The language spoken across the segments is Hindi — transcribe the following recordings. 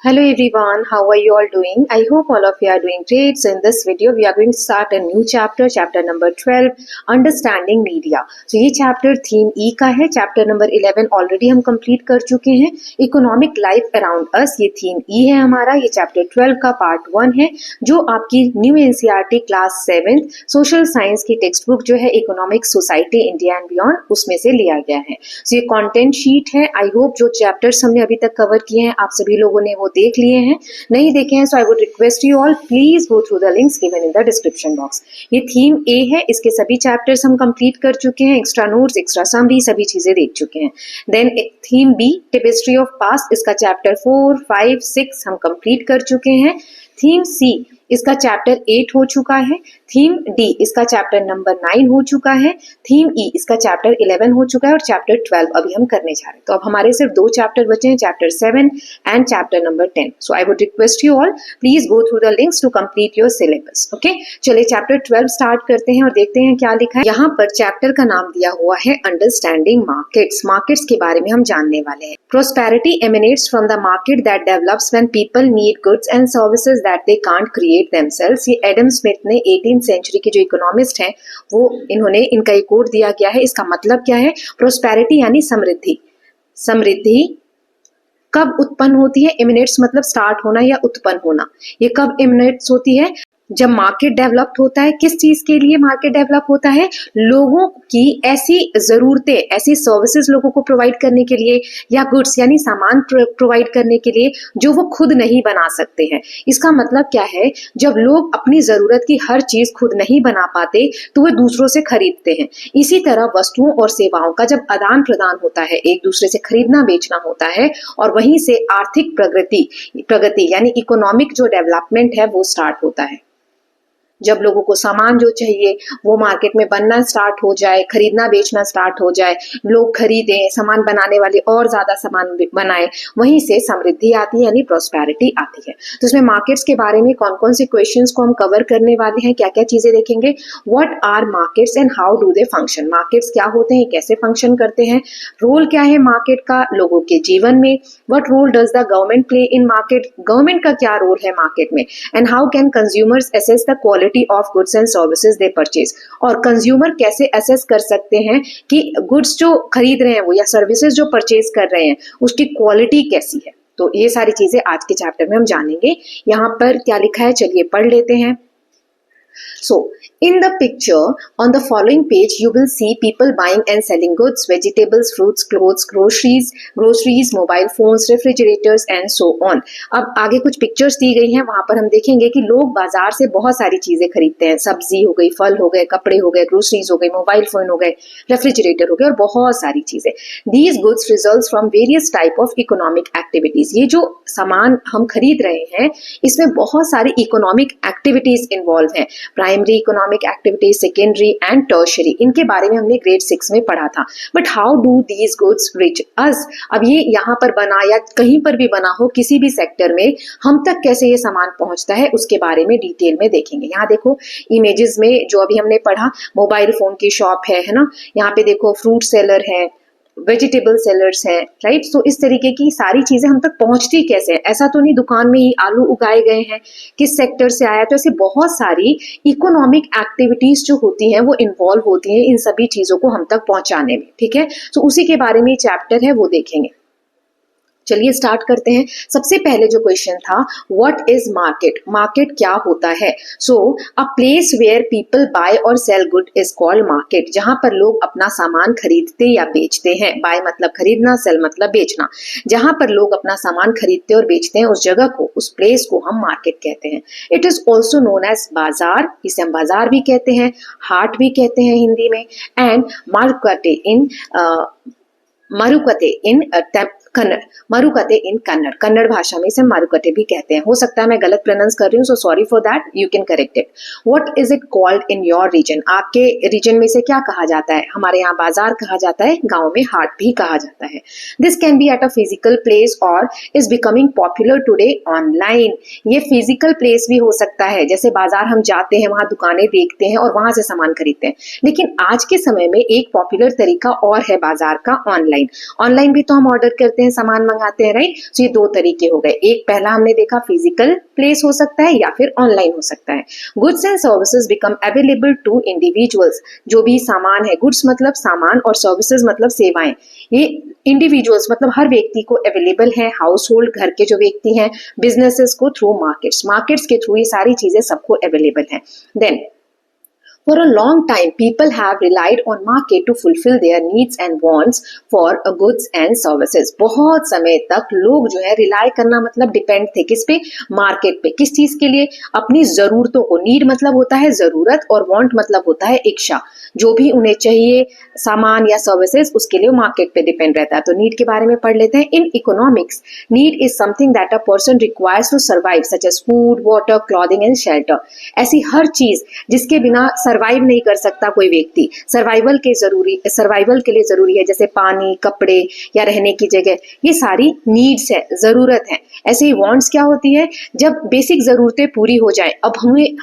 Hello everyone, how are you all doing? I hope all of you are doing great. So in this video, we are going to start a new chapter, chapter number 12, Understanding Media. So ये chapter theme E का है, chapter number 11 already हम complete कर चुके हैं. Economic Life Around Us ये theme E है हमारा, ये chapter 12 का part 1 है, जो आपकी New NCERT class 7th Social Science की text book जो है Economic Society India and Beyond, उसमें से लिया गया है. So ये content sheet है. I hope जो chapters हमने अभी तक cover किए हैं, आप सभी लोगों ने वो देख लिए हैं. नहीं देखे हैं, so I would request you all please go through the links given in the description box. ये थीम ए है, इसके सभी चैप्टर्स हम कंप्लीट कर चुके हैं. एक्स्ट्रा नोट्स, एक्स्ट्रा समरी, सभी चीजें देख चुके हैं. Then theme B, tapestry of past, इसका चैप्टर 4, 5, 6 हम कंप्लीट कर चुके हैं. थीम सी, इसका चैप्टर 8 हो चुका है. थीम डी, इसका चैप्टर नंबर 9 हो चुका है. थीम ई, इसका चैप्टर 11 हो चुका है और चैप्टर 12 अभी हम करने जा रहे हैं. तो अब हमारे सिर्फ 2 चैप्टर बचे हैं, chapter 7 and chapter number 10. So I would request you all please go through the links to complete your syllabus. Okay, चलिए चैप्टर 12 स्टार्ट करते हैं और देखते हैं क्या लिखा है. यहाँ पर चैप्टर का नाम दिया हुआ है अंडरस्टैंडिंग मार्केट्स. मार्केट्स के बारे में हम जानने वाले हैं. Prosperity emanates from the market that develops when people need goods and services that they can't create themselves. ये एडम स्मिथ ने 18th सेंचुरी के जो इकोनॉमिस्ट हैं, वो इन्होंने इनका एक कोट दिया गया है. इसका मतलब क्या है? प्रोस्पेरिटी यानी समृद्धि. समृद्धि कब उत्पन्न होती है? एमिनेट्स मतलब स्टार्ट होना या उत्पन्न होना. ये कब एमिनेट्स होती है? जब मार्केट डेवलप होता है. किस चीज के लिए मार्केट डेवलप होता है? लोगों की ऐसी जरूरतें, ऐसी सर्विसेज लोगों को प्रोवाइड करने के लिए, या गुड्स यानी सामान प्रोवाइड करने के लिए जो वो खुद नहीं बना सकते हैं. इसका मतलब क्या है? जब लोग अपनी जरूरत की हर चीज खुद नहीं बना पाते तो वो दूसरों से खरीदते हैं. इसी तरह वस्तुओं और सेवाओं का जब आदान प्रदान होता है, एक दूसरे से खरीदना बेचना होता है, और वहीं से आर्थिक प्रगति यानी इकोनॉमिक जो डेवलपमेंट है वो स्टार्ट होता है. जब लोगों को सामान जो चाहिए वो मार्केट में बनना स्टार्ट हो जाए, खरीदना बेचना स्टार्ट हो जाए, लोग खरीदें, सामान बनाने वाले और ज्यादा सामान बनाए, वहीं से समृद्धि आती है यानी प्रोस्पेरिटी आती है. तो इसमें मार्केट्स के बारे में कौन कौन से क्वेश्चंस को हम कवर करने वाले हैं, क्या क्या चीजें देखेंगे. What are markets and how do they function. Markets क्या होते हैं, कैसे फंक्शन करते हैं, रोल क्या है मार्केट का लोगों के जीवन में. What role does the government play in market. Government का क्या रोल है मार्केट में. And how can consumers assess the quality of goods and services they purchase. और कंज्यूमर कैसे असेस कर सकते हैं कि गुड्स जो खरीद रहे हैं वो या सर्विसेज जो परचेज कर रहे हैं उसकी क्वालिटी कैसी है. तो ये सारी चीजें आज के चैप्टर में हम जानेंगे. यहाँ पर क्या लिखा है, चलिए पढ़ लेते हैं. So, in the picture on the following page, you will see people buying and selling goods, vegetables, fruits, clothes, groceries, mobile phones, refrigerators and so on. अब आगे कुछ पिक्चर्स दी गई हैं, वहां पर हम देखेंगे कि लोग बाजार से बहुत सारी चीजें खरीदते हैं. सब्जी हो गई, फल हो गए, कपड़े हो गए, ग्रोसरीज हो गई, मोबाइल फोन हो गए, रेफ्रिजरेटर हो गए और बहुत सारी चीजें. These goods results from various type of economic activities. ये जो सामान हम खरीद रहे हैं इसमें बहुत सारी इकोनॉमिक एक्टिविटीज इन्वॉल्व हैं. Primary economic activity, secondary and tertiary, इनके बारे में हमने ग्रेड 6 में पढ़ा था. But how do these goods reach अस. अब ये यहाँ पर बना या कहीं पर भी बना हो, किसी भी सेक्टर में हम तक कैसे ये सामान पहुंचता है उसके बारे में डिटेल में देखेंगे. यहाँ देखो इमेजेस में जो अभी हमने पढ़ा, मोबाइल फोन की शॉप है ना. यहाँ पे देखो फ्रूट सेलर है, वेजिटेबल सेलर्स हैं, राइट. सो इस तरीके की सारी चीजें हम तक पहुंचती कैसे है. ऐसा तो नहीं दुकान में ही आलू उगाए गए हैं, किस सेक्टर से आया. तो ऐसे बहुत सारी इकोनॉमिक एक्टिविटीज जो होती हैं वो इन्वॉल्व होती हैं इन सभी चीजों को हम तक पहुंचाने में. ठीक है, तो उसी के बारे में चैप्टर है वो देखेंगे. चलिए स्टार्ट करते हैं. सबसे पहले जो क्वेश्चन था, व्हाट इज मार्केट. मार्केट क्या होता है. So a place where people buy और sell good is called market. जहां पर लोग अपना सामान खरीदते या बेचते हैं. बाय मतलब खरीदना, सेल मतलब बेचना. जहां पर लोग अपना सामान खरीदते और बेचते हैं उस जगह को, उस प्लेस को हम मार्केट कहते हैं. It is also known as bazaar. इसे हम बाजार भी कहते हैं, हाट भी कहते हैं हिंदी में. एंड मारुकते इन कन्नड़. कन्नड़ भाषा में इसे मारुकटे भी कहते हैं. हो सकता है मैं गलत प्रोनाउंस कर रही हूँ, so sorry for that, you can correct it. What is it called in your region. आपके रीजन में इसे क्या कहा जाता है. हमारे यहाँ बाजार कहा जाता है, गाँव में हाट भी कहा जाता है. This can be at a physical place और is becoming popular today online. ये फिजिकल प्लेस भी हो सकता है, जैसे बाजार हम जाते हैं, वहां दुकानें देखते हैं और वहां से सामान खरीदते हैं. लेकिन आज के समय में एक पॉपुलर तरीका और है बाजार का, ऑनलाइन. ऑनलाइन। ऑनलाइन भी तो हम ऑर्डर करते हैं, सामान मंगाते हैं, राइट। तो ये दो तरीके हो गए। एक पहला हमने देखा फिजिकल प्लेस हो सकता है या फिर ऑनलाइन हो सकता है। Goods and services become available to individuals. जो भी सामान है, गुड्स मतलब सामान और सर्विसेज मतलब सेवाएं, ये इंडिविजुअल्स मतलब हर व्यक्ति को अवेलेबल है। हाउस होल्ड, घर के जो व्यक्ति हैं, बिजनेसेस को थ्रू मार्केट्स, मार्केट्स के थ्रू ये सारी चीजें सबको अवेलेबल है। Then For a long time, people have relied on market to fulfill their needs and wants for goods and services. बहुत समय तक लोग जो है रिलाई करना मतलब डिपेंड थे किस पे, मार्केट पे। किस चीज के लिए? अपनी जरूरतों को। नीड मतलब होता है जरूरत और वांट मतलब होता है इच्छा। जो भी उन्हें चाहिए सामान या सर्विसेज, उसके लिए मार्केट पे डिपेंड रहता है। तो नीड के बारे में पढ़ लेते हैं। In economics, need is something that a person requires to survive, such as food, water, clothing and shelter. ऐसी हर चीज जिसके बिना सर्वाइव नहीं कर सकता कोई व्यक्ति, सर्वाइवल के लिए जरूरी है, जैसे पानी, कपड़े या रहने की जगह, ये सारी नीड्स है, जरूरत है। ऐसे ही वांट्स क्या होती है? जब बेसिक जरूरतें पूरी हो जाए, अब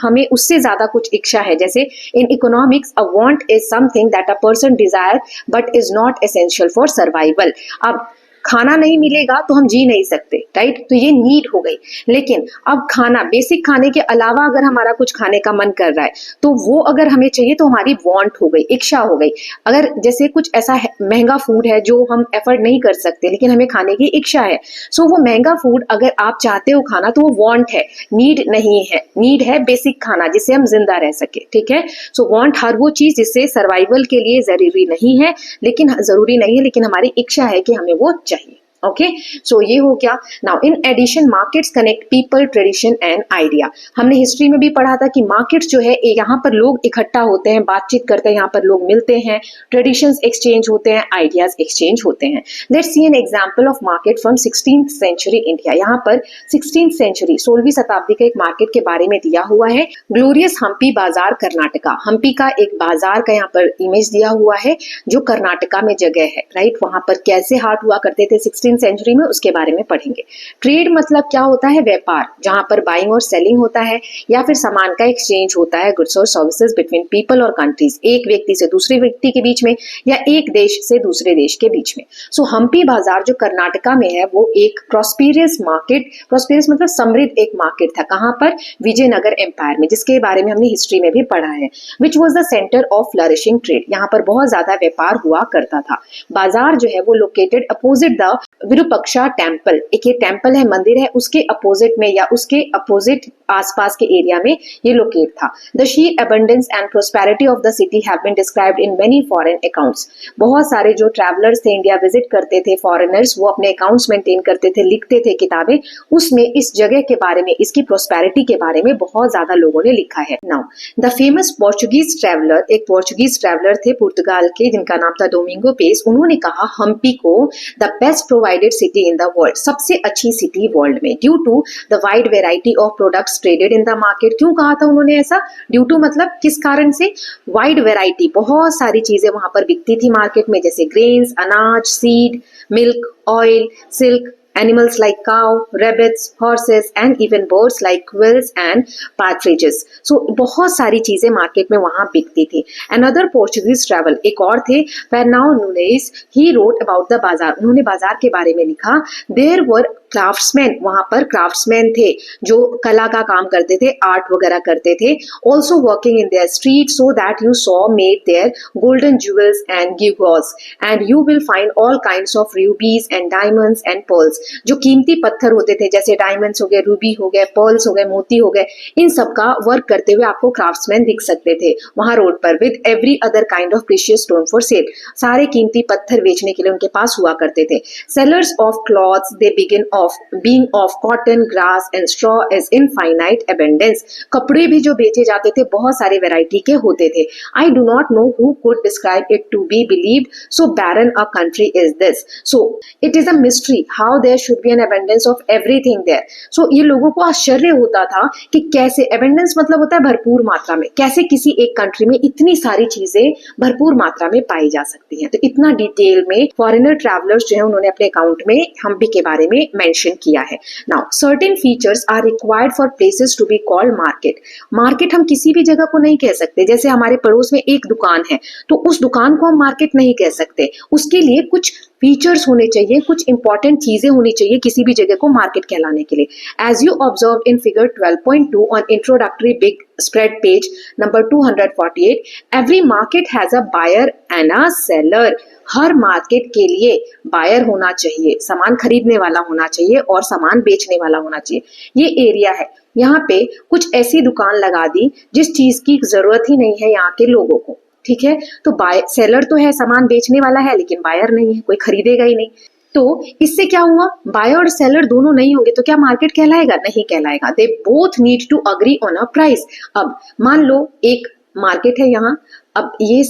हमें उससे ज्यादा कुछ इच्छा है। जैसे in economics, a want is something that a person Dzire but is not essential for survival. अब खाना नहीं मिलेगा तो हम जी नहीं सकते, राइट। तो ये नीड हो गई। लेकिन अब खाना, बेसिक खाने के अलावा अगर हमारा कुछ खाने का मन कर रहा है तो वो अगर हमें चाहिए तो हमारी वांट हो गई, इच्छा हो गई। अगर जैसे कुछ ऐसा महंगा फूड है जो हम एफर्ड नहीं कर सकते लेकिन हमें खाने की इच्छा है, सो वो महंगा फूड अगर आप चाहते हो खाना तो वो वांट है, नीड नहीं है। नीड है बेसिक खाना जिससे हम जिंदा रह सके, ठीक है। सो वांट हर वो चीज जिससे सर्वाइवल के लिए जरूरी नहीं है, लेकिन हमारी इच्छा है कि हमें वो चाहिए। ओके, सो ये हो गया। Now in addition, markets connect people, tradition and idea. हमने हिस्ट्री में भी पढ़ा था कि मार्केट्स जो है यहाँ पर लोग इकट्ठा होते हैं, बातचीत करते हैं, यहाँ पर लोग मिलते हैं, ट्रेडिशंस एक्सचेंज होते हैं, आइडियाज एक्सचेंज होते हैं। Let's see an example of market from 16th century India. यहाँ पर 16th सेंचुरी, 16वीं शताब्दी के एक मार्केट के बारे में दिया हुआ है। ग्लोरियस हम्पी बाजार, कर्नाटका। हम्पी का एक बाजार का यहाँ पर इमेज दिया हुआ है जो कर्नाटका में जगह है, राइट। वहां पर कैसे हाट हुआ करते थे 16th सेंचुरी में, उसके बारे में पढ़ेंगे। ट्रेड मतलब क्या होता है? व्यापार, जहां पर बाइंग और सेलिंग होता है या फिर सामान का एक्सचेंज होता है, गुड्स और सर्विसेज बिटवीन पीपल और कंट्रीज, एक व्यक्ति से दूसरे व्यक्ति के बीच में या एक देश से दूसरे देश के बीच में। सो हम्पी बाजार जो कर्नाटका में है वो एक प्रॉस्पेरियस मार्केट, प्रॉस्पेरियस मतलब समृद्ध एक मार्केट था। कहां पर? विजयनगर एम्पायर में, जिसके बारे में हमने हिस्ट्री में भी पढ़ा है। Which was the centre of flourishing trade. यहाँ पर बहुत ज्यादा व्यापार हुआ करता था। बाजार जो है वो located opposite the Virupaksha temple. एक ये टेम्पल है, मंदिर है, उसके अपोजिट में या उसके अपोजिट आसपास के एरिया में ये लोकेट था। The sheer abundance and prosperity of the city have been described in many foreign accounts. बहुत सारे जो ट्रैवलर्स थे, इंडिया विजिट करते थे, फॉरेनर्स, वो अपने अकाउंट्स मेंटेन करते थे, लिखते थे किताबें, उसमें इस जगह के बारे में, इसकी प्रोस्पेरिटी के बारे में बहुत ज्यादा लोगों ने लिखा है। Now the famous Portuguese traveller, एक पोर्चुगीज ट्रैवलर थे पुर्तगाल के जिनका नाम था डोमिंगो पेस। उन्होंने कहा हम्पी को the best provided city in the world, सबसे अच्छी सिटी वर्ल्ड में, due to the wide variety of products traded in the market. क्यों कहा था उन्होंने ऐसा? ड्यू टू मतलब किस कारण से? वाइड वेराइटी, बहुत सारी चीजें वहां पर बिकती थी मार्केट में, जैसे ग्रेन्स, अनाज, seed, milk, oil, silk, animals like cow, rabbits, horses and even birds like quails and partridges. So बहुत सारी चीजें मार्केट में वहां बिकती थी। Another Portuguese travel, एक और थे, Fernão Nunes, he wrote about the bazaar. उन्होंने बाजार के बारे में लिखा। There were craftsmen, वहां पर craftsmen थे जो कला का काम करते थे, आर्ट वगैरह करते थे, also working in their street, so that you saw made their golden jewels and gewgaws, and you will find all kinds of rubies and diamonds and pearls. जो कीमती पत्थर होते थे, जैसे डायमंड्स हो गए, रूबी हो गए, पर्ल्स हो गए, मोती हो गए, इन सब का वर्क करते हुए आपको क्राफ्ट्समैन दिख सकते थे वहां रोड पर, with every other kind of precious stone for sale. सारे कीमती पत्थर बेचने के लिए उनके पास हुआ करते थे। Sellers of clothes, they begin of being of cotton, grass and straw is infinite abundance. कपड़े भी जो बेचे जाते थे बहुत सारे वैरायटी के होते थे। I do not know who could describe it to be believed, so barren a country is this. So it is a mystery how there should be an abundance of everything there. So ये लोगों को आश्चर्य होता था कि कैसे, एबंडेंस मतलब होता है भरपूर मात्रा में, कैसे किसी एक कंट्री में इतनी सारी चीजें भरपूर मात्रा में पाई जा सकती हैं। तो इतना डिटेल में फॉरेनर ट्रैवलर्स जो है उन्होंने अपने अकाउंट में हम्पी के बारे में मेंशन किया है। Now certain features are required for places to be called market. Market हम किसी भी जगह को नहीं कह सकते। जैसे हमारे पड़ोस में एक दुकान है तो उस दुकान को हम मार्केट नहीं कह सकते, उसके लिए कुछ फीचर्स होने चाहिए, कुछ इंपॉर्टेंट चीजें होनी चाहिए किसी भी जगह को मार्केट कहलाने के लिए। As you observe in figure 12.2 on introductory big spread page number 248, every market has a buyer and a seller. हर मार्केट के लिए बायर होना चाहिए, सामान खरीदने वाला होना चाहिए और सामान बेचने वाला होना चाहिए। ये एरिया है, यहाँ पे कुछ ऐसी दुकान लगा दी जिस चीज की जरूरत ही नहीं है यहाँ के लोगों को, ठीक है। तो बाय सेलर तो है, सामान बेचने वाला है, लेकिन बायर नहीं है, कोई खरीदेगा ही नहीं। तो इससे क्या हुआ, बायर और सेलर दोनों नहीं होंगे तो क्या मार्केट कहलाएगा? नहीं कहलाएगा। They both need to agree on a price. अब मान लो एक मार्केट है यहाँ, अब ये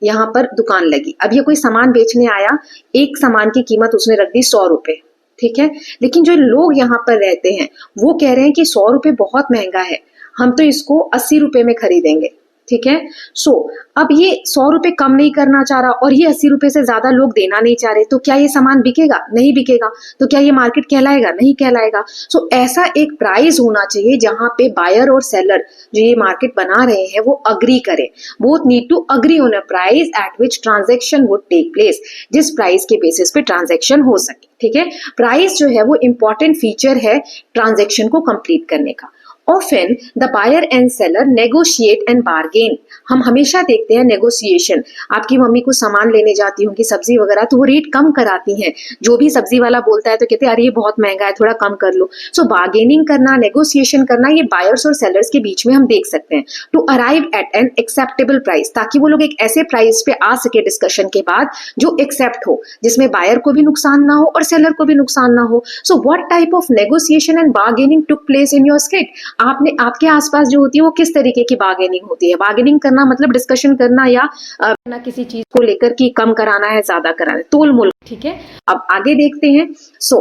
यहाँ पर दुकान लगी, अब ये कोई सामान बेचने आया, एक सामान की कीमत उसने रख दी 100 रुपए, ठीक है। लेकिन जो लोग यहाँ पर रहते हैं वो कह रहे हैं कि 100 रुपए बहुत महंगा है, हम तो इसको 80 रुपए में खरीदेंगे, ठीक है। सो अब ये 100 रुपए कम नहीं करना चाह रहा और ये 80 रुपए से ज्यादा लोग देना नहीं चाह रहे, तो क्या ये सामान बिकेगा? नहीं बिकेगा। तो क्या ये मार्केट कहलाएगा? नहीं कहलाएगा। सो ऐसा एक प्राइस होना चाहिए जहां पे बायर और सेलर जो ये मार्केट बना रहे हैं वो अग्री करें। Both need to agree on a price at which transaction would take place, जिस प्राइस के बेसिस पे ट्रांजेक्शन हो सके, ठीक है। प्राइस जो है वो इंपॉर्टेंट फीचर है ट्रांजेक्शन को कंप्लीट करने का। Often the buyer and seller negotiate and bargain। हम हमेशा देखते हैं नेगोशिएशन। आपकी मम्मी को सामान लेने जाती होंगी सब्जी वगैरह, तो वो रेट कम कराती हैं। जो भी सब्जी वाला बोलता है तो कहते हैं अरे ये बहुत महंगा है, थोड़ा कम कर लो। सो बार्गेनिंग करना, नेगोशिएशन करना, ये बायर्स और सेलर्स के बीच में हम देख सकते हैं। To arrive at an acceptable price, ताकि वो लोग एक ऐसे प्राइस पे आ सके डिस्कशन के बाद जो एक्सेप्ट हो, जिसमें बायर को भी नुकसान ना हो और सेलर को भी नुकसान ना हो। So what type of negotiation and bargaining took place in your state? आपने आपके आसपास जो होती है वो किस तरीके की बार्गेनिंग होती है? बार्गेनिंग करना मतलब डिस्कशन करना या ना किसी चीज को लेकर कि कम कराना है, ज्यादा कराना है, तोल मोल, ठीक है। अब आगे देखते हैं। सो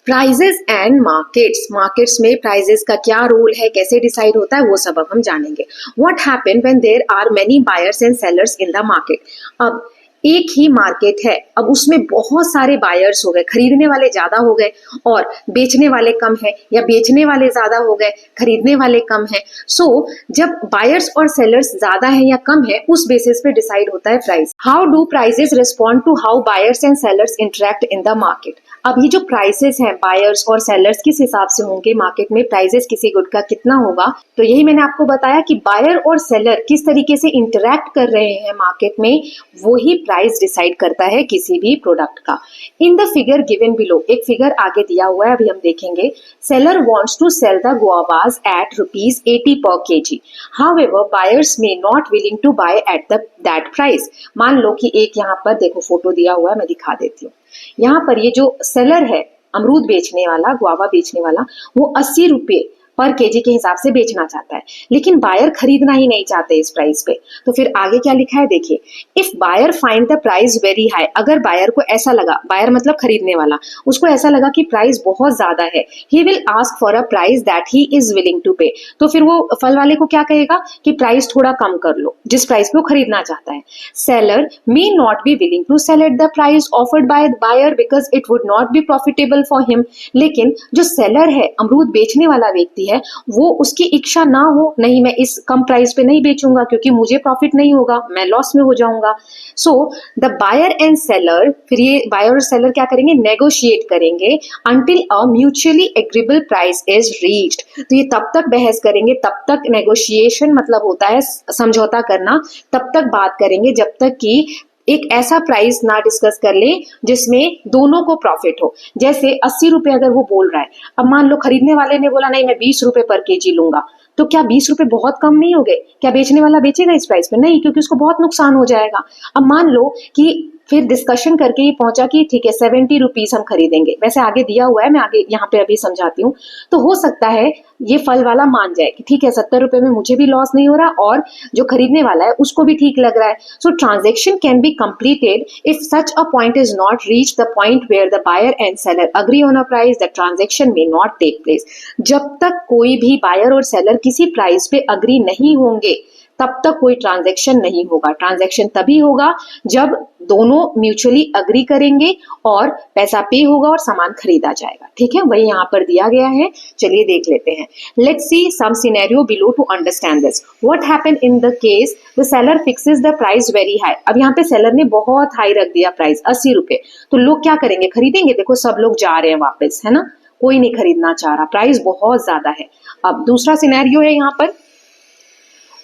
प्राइजेस एंड मार्केट्स, मार्केट्स में प्राइजेस का क्या रोल है, कैसे डिसाइड होता है, वो सब अब हम जानेंगे। What happen when there are many buyers and sellers in the market. अब एक ही मार्केट है, अब उसमें बहुत सारे बायर्स हो गए, खरीदने वाले ज्यादा हो गए और बेचने वाले कम है, या बेचने वाले ज्यादा हो गए, खरीदने वाले कम है। सो जब बायर्स और सेलर्स ज्यादा है या कम है, उस बेसिस पे डिसाइड होता है price. How do prices respond to how buyers and sellers interact in the market. अब ये जो प्राइसेस हैं बायर्स और सेलर्स किस हिसाब से होंगे मार्केट में, प्राइसेस किसी गुड का कितना होगा, तो यही मैंने आपको बताया कि बायर और सेलर किस तरीके से इंटरेक्ट कर रहे हैं मार्केट में, वो ही प्राइस डिसाइड करता है किसी भी प्रोडक्ट का। In the figure given below, एक फिगर आगे दिया हुआ है, अभी हम देखेंगे। Seller wants to sell the guavas at ₹80 per KG, however buyers may not willing to buy at that price. मान लो कि एक यहाँ पर देखो फोटो दिया हुआ है, मैं दिखा देती हूँ। यहाँ पर ये जो सेलर है, अमरूद बेचने वाला, गुआवा बेचने वाला, वो 80 रुपए पर केजी के हिसाब से बेचना चाहता है, लेकिन बायर खरीदना ही नहीं चाहते इस प्राइस पे। तो फिर आगे क्या लिखा है देखिए, if buyer find the price very high, अगर बायर को ऐसा लगा, बायर मतलब खरीदने वाला, उसको ऐसा लगा कि प्राइस बहुत ज्यादा है, he will ask for a price that he is willing to pay. तो फिर वो फल वाले को क्या कहेगा कि प्राइस थोड़ा कम कर लो, जिस प्राइस पे वो खरीदना चाहता है। Seller may not be willing to sell at the price offered by buyer because it would not be profitable for him. लेकिन जो सेलर है, अमरूद बेचने वाला व्यक्ति है, वो उसकी इच्छा ना हो, नहीं मैं इस कम प्राइस पे नहीं बेचूंगा क्योंकि मुझे प्रॉफिट नहीं होगा, मैं लॉस में हो जाऊंगा। So the buyer and seller, फिर ये बायर और सेलर क्या करेंगे, नेगोशिएट करेंगे until a mutually agreeable price is reached. तो ये तब तक बहस करेंगे, तब तक नेगोशिएशन मतलब होता है समझौता करना, तब तक बात करेंगे जब तक कि एक ऐसा प्राइस ना डिस्कस कर ले जिसमें दोनों को प्रॉफिट हो। जैसे 80 रुपए अगर वो बोल रहा है, अब मान लो खरीदने वाले ने बोला नहीं मैं 20 रुपए पर केजी लूंगा, तो क्या 20 रुपए बहुत कम नहीं हो गए? क्या बेचने वाला बेचेगा इस प्राइस पे? नहीं, क्योंकि उसको बहुत नुकसान हो जाएगा। अब मान लो कि फिर डिस्कशन करके ये पहुंचा कि ठीक है 70 रुपीज हम खरीदेंगे, वैसे आगे दिया हुआ है, मैं आगे यहाँ पे अभी समझाती हूँ। तो हो सकता है ये फल वाला मान जाए कि ठीक है 70 रुपए में मुझे भी लॉस नहीं हो रहा और जो खरीदने वाला है उसको भी ठीक लग रहा है। So transaction can be completed if such a point is not reach the point where the buyer and seller agree on a price, the transaction may not take place. जब तक कोई भी बायर और सेलर किसी प्राइस पे अग्री नहीं होंगे, तब तक कोई ट्रांजैक्शन नहीं होगा। ट्रांजैक्शन तभी होगा जब दोनों म्यूचुअली अग्री करेंगे और पैसा पे होगा और सामान खरीदा जाएगा। ठीक है, वही यहाँ पर दिया गया है। चलिए देख लेते हैं। Let's see some scenario below to understand this. What happened in the case the seller fixes the price very high. अब यहाँ पे सेलर ने बहुत हाई रख दिया प्राइस, 80 रुपए। तो लोग क्या करेंगे, खरीदेंगे। देखो सब लोग जा रहे हैं वापस, है ना, कोई नहीं खरीदना चाह रहा, प्राइस बहुत ज्यादा है। अब दूसरा सिनेरियो है यहाँ पर,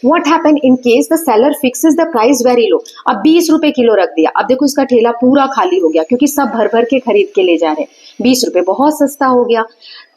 What happened in case the seller fixes the price very low? अब 20 रुपए किलो रख दिया। अब देखो इसका ठेला पूरा खाली हो गया क्योंकि सब भर भर के खरीद के ले जा रहे हैं। 20 रुपए बहुत सस्ता हो गया।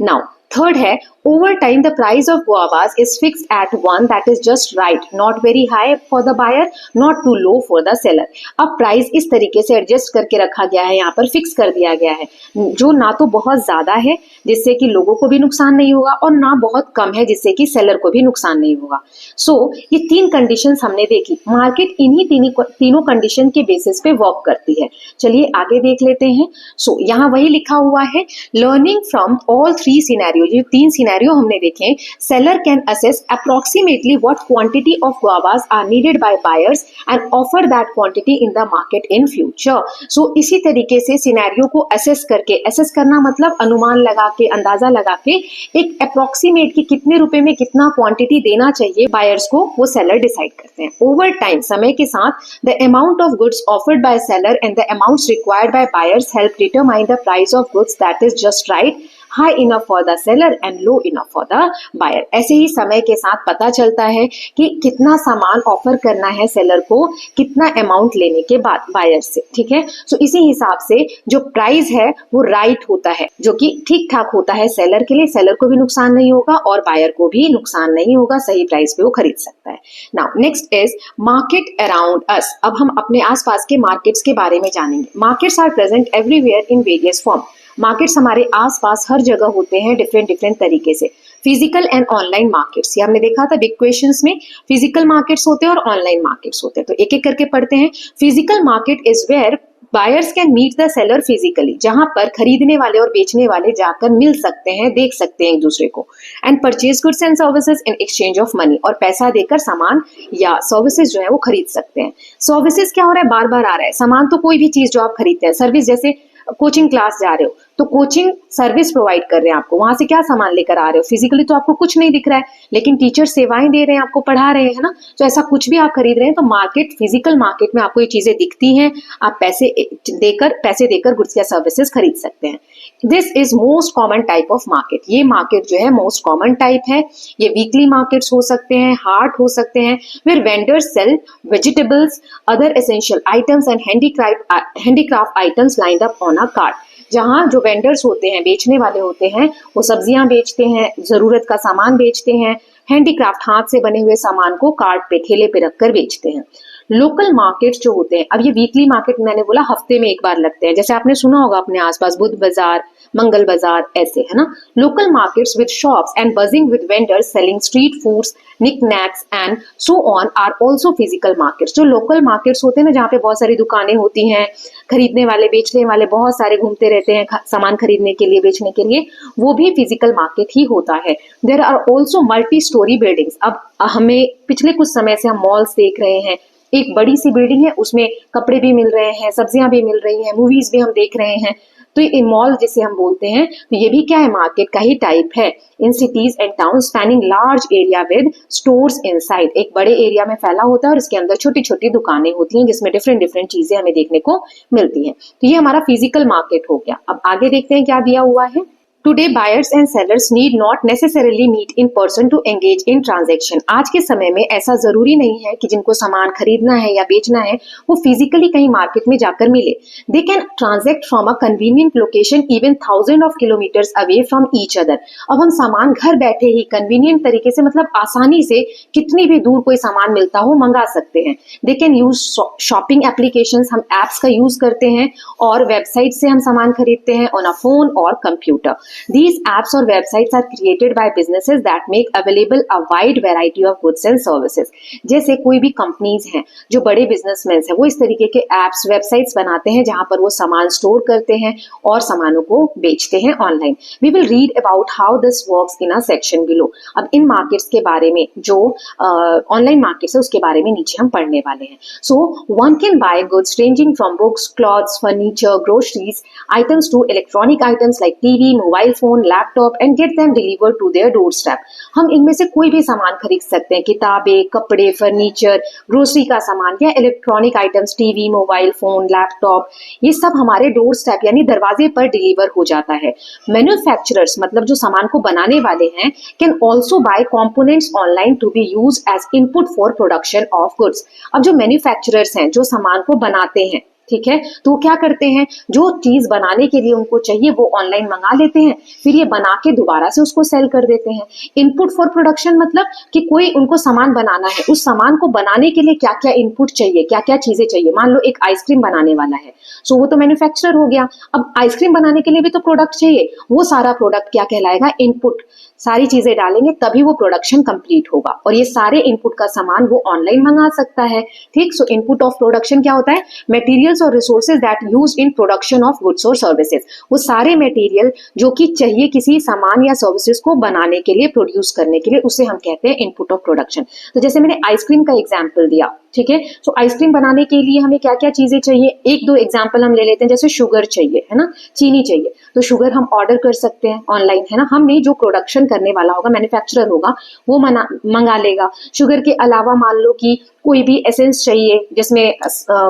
नाउ थर्ड है, over time the price of guavas is fixed at one that is just right, not very high for the buyer, not too low for the seller. अब प्राइस इस तरीके से एडजस्ट करके रखा गया है, यहाँ पर फिक्स कर दिया गया है, जो ना तो बहुत ज्यादा है जिससे कि लोगों को भी नुकसान नहीं होगा और ना बहुत कम है जिससे कि सेलर को भी नुकसान नहीं होगा। सो ये तीन कंडीशंस हमने देखी। मार्केट इन्हीं तीनों कंडीशन के बेसिस पे वर्क करती है। चलिए आगे देख लेते हैं। सो यहाँ वही लिखा हुआ है, learning from all three scenario. ये तीन सिनेरियो हमने देखे। Seller can assess approximately what quantity of guavas are needed by buyers and offer that quantity in the market in future. So इसी तरीके से सिनेरियो को असेस करके, असेस करना मतलब अनुमान लगा के, अंदाजा लगा के, एक अप्रोक्सीमेट की कितने रुपए में कितना क्वांटिटी देना चाहिए बायर्स को, वो सेलर डिसाइड करते हैं। ओवर टाइम, समय के साथ, the amount of goods offered by seller and the amounts required by buyers help determine the price of goods that is just right, high enough for the seller and low enough for the buyer. ऐसे ही समय के साथ पता चलता है कि कितना सामान ऑफर करना है सेलर को, कितना अमाउंट लेने के बाद बायर से। ठीक है, सो इसी हिसाब से जो प्राइस है वो राइट होता है, जो कि ठीक ठाक होता है सेलर के लिए। सेलर को भी नुकसान नहीं होगा और बायर को भी नुकसान नहीं होगा, सही प्राइस पे वो खरीद सकता है। Now next is market around us. अब हम अपने आसपास के मार्केट्स के बारे में जानेंगे। Markets are present everywhere in various form. Markets हमारे आसपास हर जगह होते हैं डिफरेंट तरीके से। फिजिकल एंड ऑनलाइन मार्केट्स, ये हमने देखा था बिग क्वेश्चंस में। फिजिकल मार्केट्स होते हैं और ऑनलाइन मार्केट्स होते हैं, तो एक एक करके पढ़ते हैं। Physical market is where buyers can meet the seller physically, जहां पर खरीदने वाले और बेचने वाले जाकर मिल सकते हैं, देख सकते हैं एक दूसरे को। And purchase goods and services in exchange of money, और पैसा देकर सामान या सर्विसेज जो है वो खरीद सकते हैं। सर्विसेज क्या हो रहा है, बार बार आ रहा है। सामान तो कोई भी चीज जो आप खरीदते हैं, सर्विस जैसे कोचिंग क्लास जा रहे हो तो कोचिंग सर्विस प्रोवाइड कर रहे हैं आपको, वहां से क्या सामान लेकर आ रहे हो, फिजिकली तो आपको कुछ नहीं दिख रहा है, लेकिन टीचर सेवाएं दे रहे हैं, आपको पढ़ा रहे हैं ना। तो ऐसा कुछ भी आप खरीद रहे हैं तो मार्केट, फिजिकल मार्केट में आपको ये चीजें दिखती हैं, आप पैसे देकर गुड्स या सर्विसेज खरीद सकते हैं। This is most common type of market. ये मार्केट जो है मोस्ट कॉमन टाइप है। ये वीकली मार्केट्स हो सकते हैं, हाट हो सकते हैं, where vendors sell vegetables, other essential items and handicraft items lined up on a cart. जहाँ जो वेंडर्स होते हैं, बेचने वाले होते हैं, वो सब्जियां बेचते हैं, जरूरत का सामान बेचते हैं, हैंडीक्राफ्ट हाथ से बने हुए सामान को कार्ट पे, ठेले पे रखकर बेचते हैं। लोकल मार्केट्स जो होते हैं, अब ये वीकली मार्केट मैंने बोला हफ्ते में एक बार लगते हैं, जैसे आपने सुना होगा अपने आसपास बुध बाजार, मंगल बाजार, ऐसे, है ना। Local markets with shops and buzzing with vendors selling street foods, knickknacks and so on are also physical markets. जो लोकल मार्केट्स होते हैं ना, जहाँ पे बहुत सारी दुकानें होती हैं, खरीदने वाले बेचने वाले बहुत सारे घूमते रहते हैं सामान खरीदने के लिए, बेचने के लिए, वो भी फिजिकल मार्केट ही होता है। There are also multi storey buildings. अब हमें पिछले कुछ समय से हम मॉल्स देख रहे हैं, एक बड़ी सी बिल्डिंग है, उसमें कपड़े भी मिल रहे हैं, सब्जियां भी मिल रही हैं, मूवीज भी हम देख रहे हैं। तो ये मॉल जिसे हम बोलते हैं, तो ये भी क्या है, मार्केट का ही टाइप है। In cities and town spanning large area with stores inside, एक बड़े एरिया में फैला होता है और इसके अंदर छोटी छोटी दुकानें होती हैं जिसमें डिफरेंट चीजें हमें देखने को मिलती हैं। तो ये हमारा फिजिकल मार्केट हो गया। अब आगे देखते हैं क्या दिया हुआ है। Today buyers and sellers need not necessarily meet in person to engage in transaction। आज के समय में ऐसा जरूरी नहीं है कि जिनको सामान खरीदना है या बेचना है वो फिजिकली कहीं मार्केट में जाकर मिले। They can transact from a convenient location even thousands of kilometers away from each other। अब हम सामान घर बैठे ही convenient तरीके से, मतलब आसानी से, कितनी भी दूर कोई सामान मिलता हो मंगा सकते हैं। They can use shopping applications, हम apps का यूज करते हैं और वेबसाइट से हम सामान खरीदते हैं on a phone और computer. These apps or websites are created by businesses that make available a wide variety of goods and services. जैसे कोई भी कंपनीज हैं जो बड़े बिजनेसमैन हैं वो इस तरीके के एप्स वेबसाइट्स बनाते हैं जहां पर वो सामान स्टोर करते हैं और सामानों को बेचते हैं online. We will read about how this works in a section below. अब इन मार्केट्स के बारे में जो ऑनलाइन मार्केट्स है उसके बारे में नीचे हम पढ़ने वाले हैं. So one can buy goods ranging from books, clothes, furniture, groceries items to electronic items like TV, mobile phone, laptop and get them delivered to their doorstep. हम इनमें से कोई भी सामान खरीद सकते हैं, किताबें, कपड़े, फर्नीचर, ग्रोसरी का सामान या electronic items, TV, mobile phone, laptop, ये सब हमारे डोर स्टेप यानी दरवाजे पर डिलीवर हो जाता है. मैन्युफैक्चरर्स मतलब जो सामान को बनाने वाले हैं can also buy components online to be use as input for production of goods. अब जो मैन्युफैक्चरर्स हैं जो सामान को बनाते हैं, ठीक है, तो वो क्या करते हैं, जो चीज बनाने के लिए उनको चाहिए वो ऑनलाइन मंगा लेते हैं, फिर ये बना के दोबारा से उसको सेल कर देते हैं. इनपुट फॉर प्रोडक्शन मतलब कि कोई उनको सामान बनाना है, उस सामान को बनाने के लिए क्या क्या इनपुट चाहिए, क्या क्या चीजें चाहिए. मान लो एक आइसक्रीम बनाने वाला है, सो वो तो मैन्युफैक्चरर हो गया. अब आइसक्रीम बनाने के लिए भी तो प्रोडक्ट चाहिए, वो सारा प्रोडक्ट क्या कहलाएगा, इनपुट. सारी चीजें डालेंगे तभी वो प्रोडक्शन कंप्लीट होगा और ये सारे इनपुट का सामान वो ऑनलाइन मंगा सकता है. ठीक, सो इनपुट ऑफ प्रोडक्शन क्या होता है, मटेरियल्स और resources that use in production of goods और सर्विसेज. वो सारे मटेरियल जो कि चाहिए किसी सामान या सर्विसेज को बनाने के लिए, प्रोड्यूस करने के लिए, उसे हम कहते हैं इनपुट ऑफ प्रोडक्शन. तो जैसे मैंने आइसक्रीम का एग्जाम्पल दिया, ठीक है, सो आइसक्रीम बनाने के लिए हमें क्या क्या चीजें चाहिए, एक दो एग्जाम्पल हम ले लेते हैं. जैसे शुगर चाहिए, है ना, चीनी चाहिए, तो शुगर हम ऑर्डर कर सकते हैं ऑनलाइन, है ना. हम नहीं, जो प्रोडक्शन करने वाला होगा, मैन्युफैक्चरर होगा, वो मंगा लेगा. शुगर के अलावा मान लो कि कोई भी एसेंस चाहिए जिसमें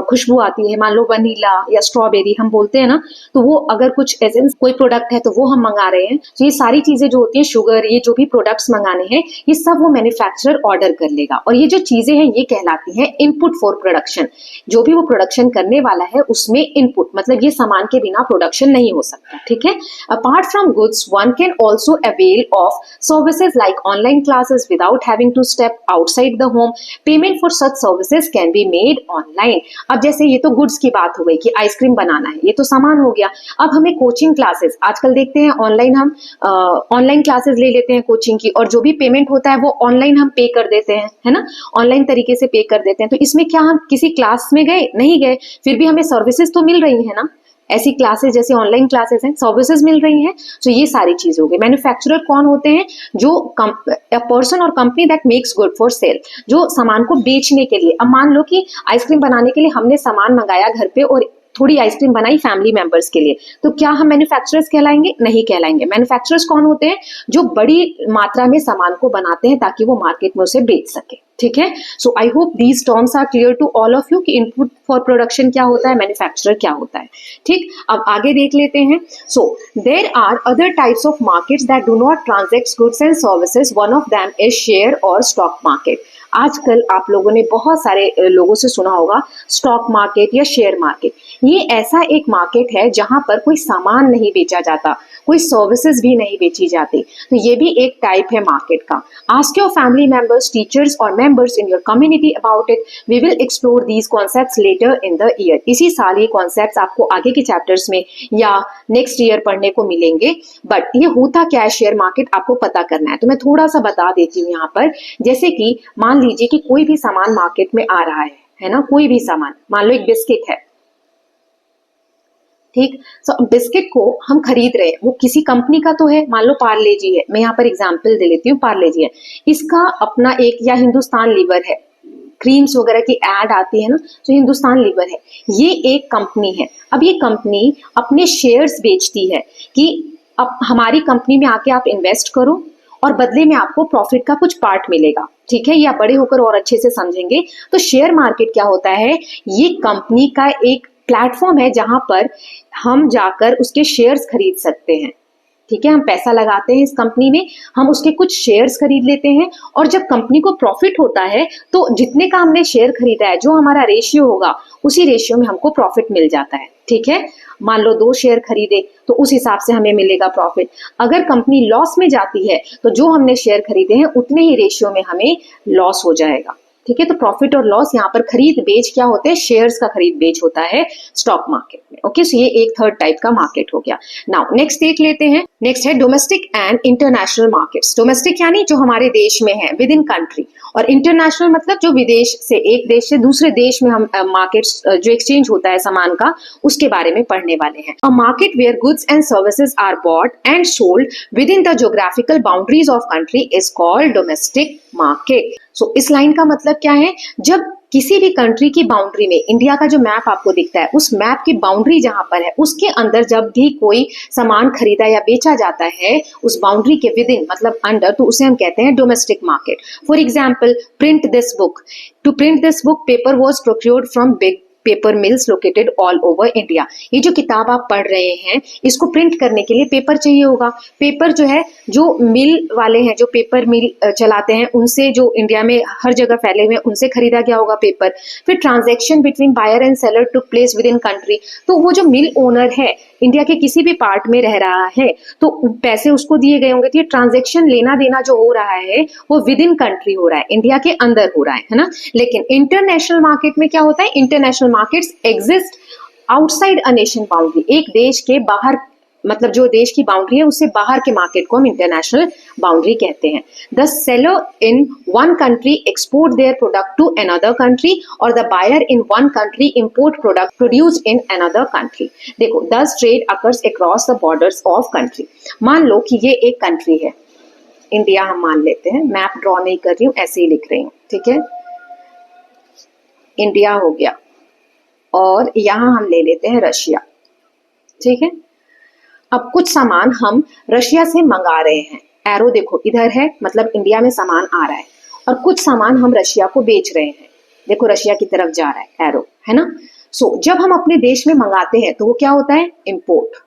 खुशबू आती है, मान लो वनीला या स्ट्रॉबेरी हम बोलते हैं ना, तो वो अगर कुछ एसेंस कोई प्रोडक्ट है तो वो हम मंगा रहे हैं. तो ये सारी चीजें जो होती हैं, शुगर, ये जो भी प्रोडक्ट्स मंगाने हैं, ये सब वो मैन्युफैक्चरर ऑर्डर कर लेगा. और ये जो चीजें हैं ये कहलाती हैं इनपुट फॉर प्रोडक्शन. जो भी वो प्रोडक्शन करने वाला है उसमें इनपुट मतलब ये सामान के बिना प्रोडक्शन नहीं हो सकता. ठीक है, apart from goods one can also avail of services like online classes without having to step outside the home. Payment for such services can be made online. अब जैसे ये तो गुड्स की बात हो गई कि आइसक्रीम बनाना है, ये तो सामान हो गया. अब हमें कोचिंग क्लासेस आजकल देखते हैं ऑनलाइन, हम ऑनलाइन क्लासेस ले लेते हैं कोचिंग की, और जो भी पेमेंट होता है वो ऑनलाइन हम पे कर देते हैं, है ना, ऑनलाइन तरीके से पे कर देते हैं. तो इसमें क्या हम किसी क्लास में गए नहीं गए, फिर भी हमें सर्विसेज तो मिल रही है ना. ऐसी क्लासेस जैसे ऑनलाइन क्लासेस हैं, सर्विसेज मिल रही हैं. तो ये सारी चीज हो गई. मैन्युफैक्चरर कौन होते हैं, जो पर्सन और company that makes good for sale, जो सामान को बेचने के लिए. अब मान लो कि आइसक्रीम बनाने के लिए हमने सामान मंगाया घर पे और थोड़ी आइसक्रीम बनाई फैमिली मेंबर्स के लिए, तो क्या हम मैन्युफैक्चरर्स कहलाएंगे, नहीं कहलाएंगे. मैन्युफैक्चरर्स कौन होते हैं, जो बड़ी मात्रा में सामान को बनाते हैं ताकि वो मार्केट में उसे बेच सके. ठीक है, so I hope these terms are clear to all of you कि इनपुट फॉर प्रोडक्शन क्या होता है, मैन्युफैक्चरर क्या होता है. ठीक, अब आगे देख लेते हैं. So there are other types of markets that do not transact goods and services. One of them is share और स्टॉक मार्केट. आजकल आप लोगों ने बहुत सारे लोगों से सुना होगा स्टॉक मार्केट या शेयर मार्केट. ये ऐसा एक मार्केट है जहां पर कोई सामान नहीं बेचा जाता, कोई सर्विसेज भी नहीं बेची जाती. तो ये भी एक टाइप है मार्केट का. Ask your family members, teachers और members in your community about it. We will explore these concepts later in the year. इसी साल ये कॉन्सेप्ट्स आपको आगे के चैप्टर्स में या नेक्स्ट ईयर पढ़ने को मिलेंगे. बट ये होता क्या है शेयर मार्केट, आपको पता करना है. तो मैं थोड़ा सा बता देती हूँ यहाँ पर. जैसे कि मान लीजिए कि कोई भी सामान मार्केट में आ रहा है ना, कोई भी सामान, मान लो एक बिस्किट है, ठीक, सो बिस्किट को हम खरीद रहे हैं, वो किसी कंपनी का तो है, मान लो पार्ले जी है, मैं यहाँ पर एग्जांपल दे लेती हूँ, पार्ले जी है, इसका अपना एक, या हिंदुस्तान लीवर है, क्रीम्स वगैरह की एड आती है ना, तो हिंदुस्तान लीवर है, ये एक कंपनी है. अब ये कंपनी अपने शेयर्स बेचती है कि अब हमारी कंपनी में आके आप इन्वेस्ट करो और बदले में आपको प्रॉफिट का कुछ पार्ट मिलेगा. ठीक है, या बड़े होकर और अच्छे से समझेंगे. तो शेयर मार्केट क्या होता है, ये कंपनी का एक प्लेटफॉर्म है जहां पर हम जाकर उसके शेयर्स खरीद सकते हैं. ठीक है, हम पैसा लगाते हैं इस कंपनी में, हम उसके कुछ शेयर्स खरीद लेते हैं, और जब कंपनी को प्रॉफिट होता है तो जितने का हमने शेयर खरीदा है, जो हमारा रेशियो होगा, उसी रेशियो में हमको प्रॉफिट मिल जाता है. ठीक है, मान लो 2 शेयर खरीदे तो उस हिसाब से हमें मिलेगा प्रॉफिट. अगर कंपनी लॉस में जाती है तो जो हमने शेयर खरीदे हैं उतने ही रेशियो में हमें लॉस हो जाएगा. ठीक है। तो प्रॉफिट और लॉस यहाँ पर खरीद बेच क्या होते हैं, शेयर्स का खरीद बेच होता है स्टॉक मार्केट में। ओके, सो ये एक थर्ड टाइप का मार्केट हो गया। नाउ नेक्स्ट देख लेते हैं। नेक्स्ट है domestic and international markets. Domestic यानी जो हमारे देश में है विद इन कंट्री, और इंटरनेशनल मतलब जो विदेश से, एक देश से दूसरे देश में हम मार्केट्स जो एक्सचेंज होता है सामान का, उसके बारे में पढ़ने वाले हैं। A market where goods and services are bought and sold with in the geographical boundaries of country is called domestic market. So इस लाइन का मतलब क्या है, जब किसी भी कंट्री की बाउंड्री में, इंडिया का जो मैप आपको दिखता है उस मैप की बाउंड्री जहां पर है उसके अंदर जब भी कोई सामान खरीदा या बेचा जाता है उस बाउंड्री के विद इन मतलब अंडर, तो उसे हम कहते हैं domestic market. For example, print this book. To print this book paper was procured from big paper mills located all over India. ये जो किताब आप पढ़ रहे हैं इसको प्रिंट करने के लिए पेपर चाहिए होगा। पेपर जो है, जो मिल वाले हैं, जो पेपर मिल चलाते हैं, उनसे, जो इंडिया में हर जगह फैले हुए हैं, उनसे खरीदा गया होगा पेपर। फिर transaction between buyer and seller took place within country. तो वो जो मिल ओनर है इंडिया के किसी भी पार्ट में रह रहा है तो पैसे उसको दिए गए होंगे। तो ये ट्रांजैक्शन लेना देना जो हो रहा है वो विद इन कंट्री हो रहा है, इंडिया के अंदर हो रहा है ना। लेकिन इंटरनेशनल मार्केट में क्या होता है, international markets exist outside a nation boundary. एक देश के बाहर, मतलब जो देश की बाउंड्री है उससे बाहर के मार्केट को हम इंटरनेशनल बाउंड्री कहते हैं। The seller in one country export their product to another country और the buyer in one country import product produced in another country. देखो, thus trade occurs across the borders of country. मान लो कि ये एक कंट्री है, इंडिया हम मान लेते हैं, मैप ड्रॉ नहीं कर रही हूँ, ऐसे ही लिख रही हूँ, ठीक है। इंडिया हो गया और यहां हम ले लेते हैं रशिया, ठीक है। अब कुछ सामान हम रशिया से मंगा रहे हैं, एरो देखो इधर है, मतलब इंडिया में सामान आ रहा है, और कुछ सामान हम रशिया को बेच रहे हैं, देखो रशिया की तरफ जा रहा है एरो, है ना। सो जब हम अपने देश में मंगाते हैं तो वो क्या होता है, इंपोर्ट,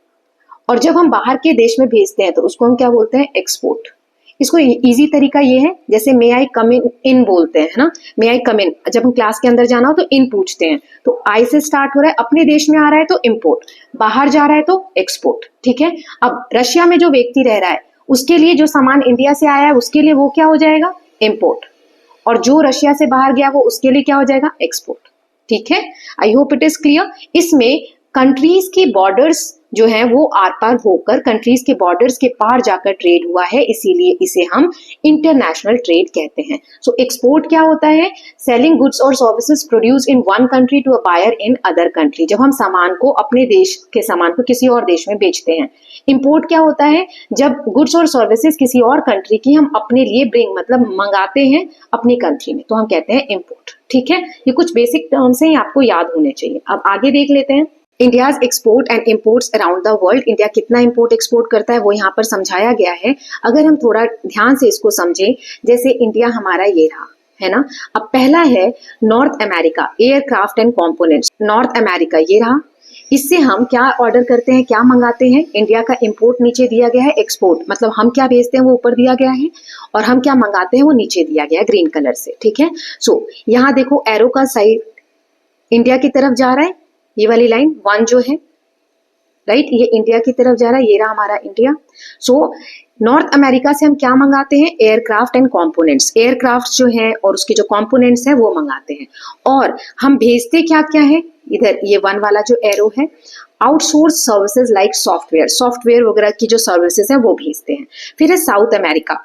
और जब हम बाहर के देश में भेजते हैं तो उसको हम क्या बोलते हैं, एक्सपोर्ट। इसको इजी तरीका ये है, जैसे मे आई कम इन बोलते हैं, है ना, मे आई कम इन। जब हम क्लास के अंदर जाना हो तो इन पूछते हैं, तो आई से स्टार्ट हो रहा है, अपने देश में आ रहा है तो इंपोर्ट, बाहर जा रहा है तो एक्सपोर्ट, ठीक है। अब रशिया में जो व्यक्ति रह रहा है उसके लिए जो सामान इंडिया से आया है उसके लिए वो क्या हो जाएगा, इंपोर्ट, और जो रशिया से बाहर गया वो उसके लिए क्या हो जाएगा, एक्सपोर्ट, ठीक है। I hope it is clear. इसमें कंट्रीज की बॉर्डर्स जो है वो आर पार होकर कंट्रीज के बॉर्डर्स के पार जाकर ट्रेड हुआ है, इसीलिए इसे हम इंटरनेशनल ट्रेड कहते हैं। सो एक्सपोर्ट क्या होता है, सेलिंग गुड्स और services produce in one country to a buyer in other country. जब हम सामान को, अपने देश के सामान को किसी और देश में बेचते हैं। इंपोर्ट क्या होता है, जब गुड्स और सर्विसेज किसी और कंट्री की हम अपने लिए ब्रिंग मतलब मंगाते हैं अपनी कंट्री में, तो हम कहते हैं इंपोर्ट, ठीक है। ये कुछ बेसिक टर्म्स हैं, आपको याद होने चाहिए। अब आगे देख लेते हैं। India's export and imports around the world. India कितना इंपोर्ट एक्सपोर्ट करता है वो यहाँ पर समझाया गया है। अगर हम थोड़ा ध्यान से इसको समझें, जैसे इंडिया हमारा ये रहा, है ना। अब पहला है north America, aircraft and components. North America ये रहा, इससे हम क्या ऑर्डर करते हैं, क्या मंगाते हैं, इंडिया का इंपोर्ट नीचे दिया गया है, एक्सपोर्ट मतलब हम क्या भेजते हैं वो ऊपर दिया गया है, और हम क्या मंगाते हैं वो नीचे दिया गया है ग्रीन कलर से, ठीक है। सो यहाँ देखो एरो का साइड इंडिया की तरफ जा रहा है, ये वाली लाइन वन जो है, राइट, ये इंडिया की तरफ जा रहा है, ये रहा हमारा इंडिया। सो नॉर्थ अमेरिका से हम क्या मंगाते हैं, एयरक्राफ्ट एंड कंपोनेंट्स। एयरक्राफ्ट जो है और उसके जो कंपोनेंट्स हैं वो मंगाते हैं, और हम भेजते क्या क्या है, इधर ये वन वाला जो एरो है, outsource services like software, software वगैरह की जो सर्विसेज है वो भेजते हैं। फिर है साउथ अमेरिका,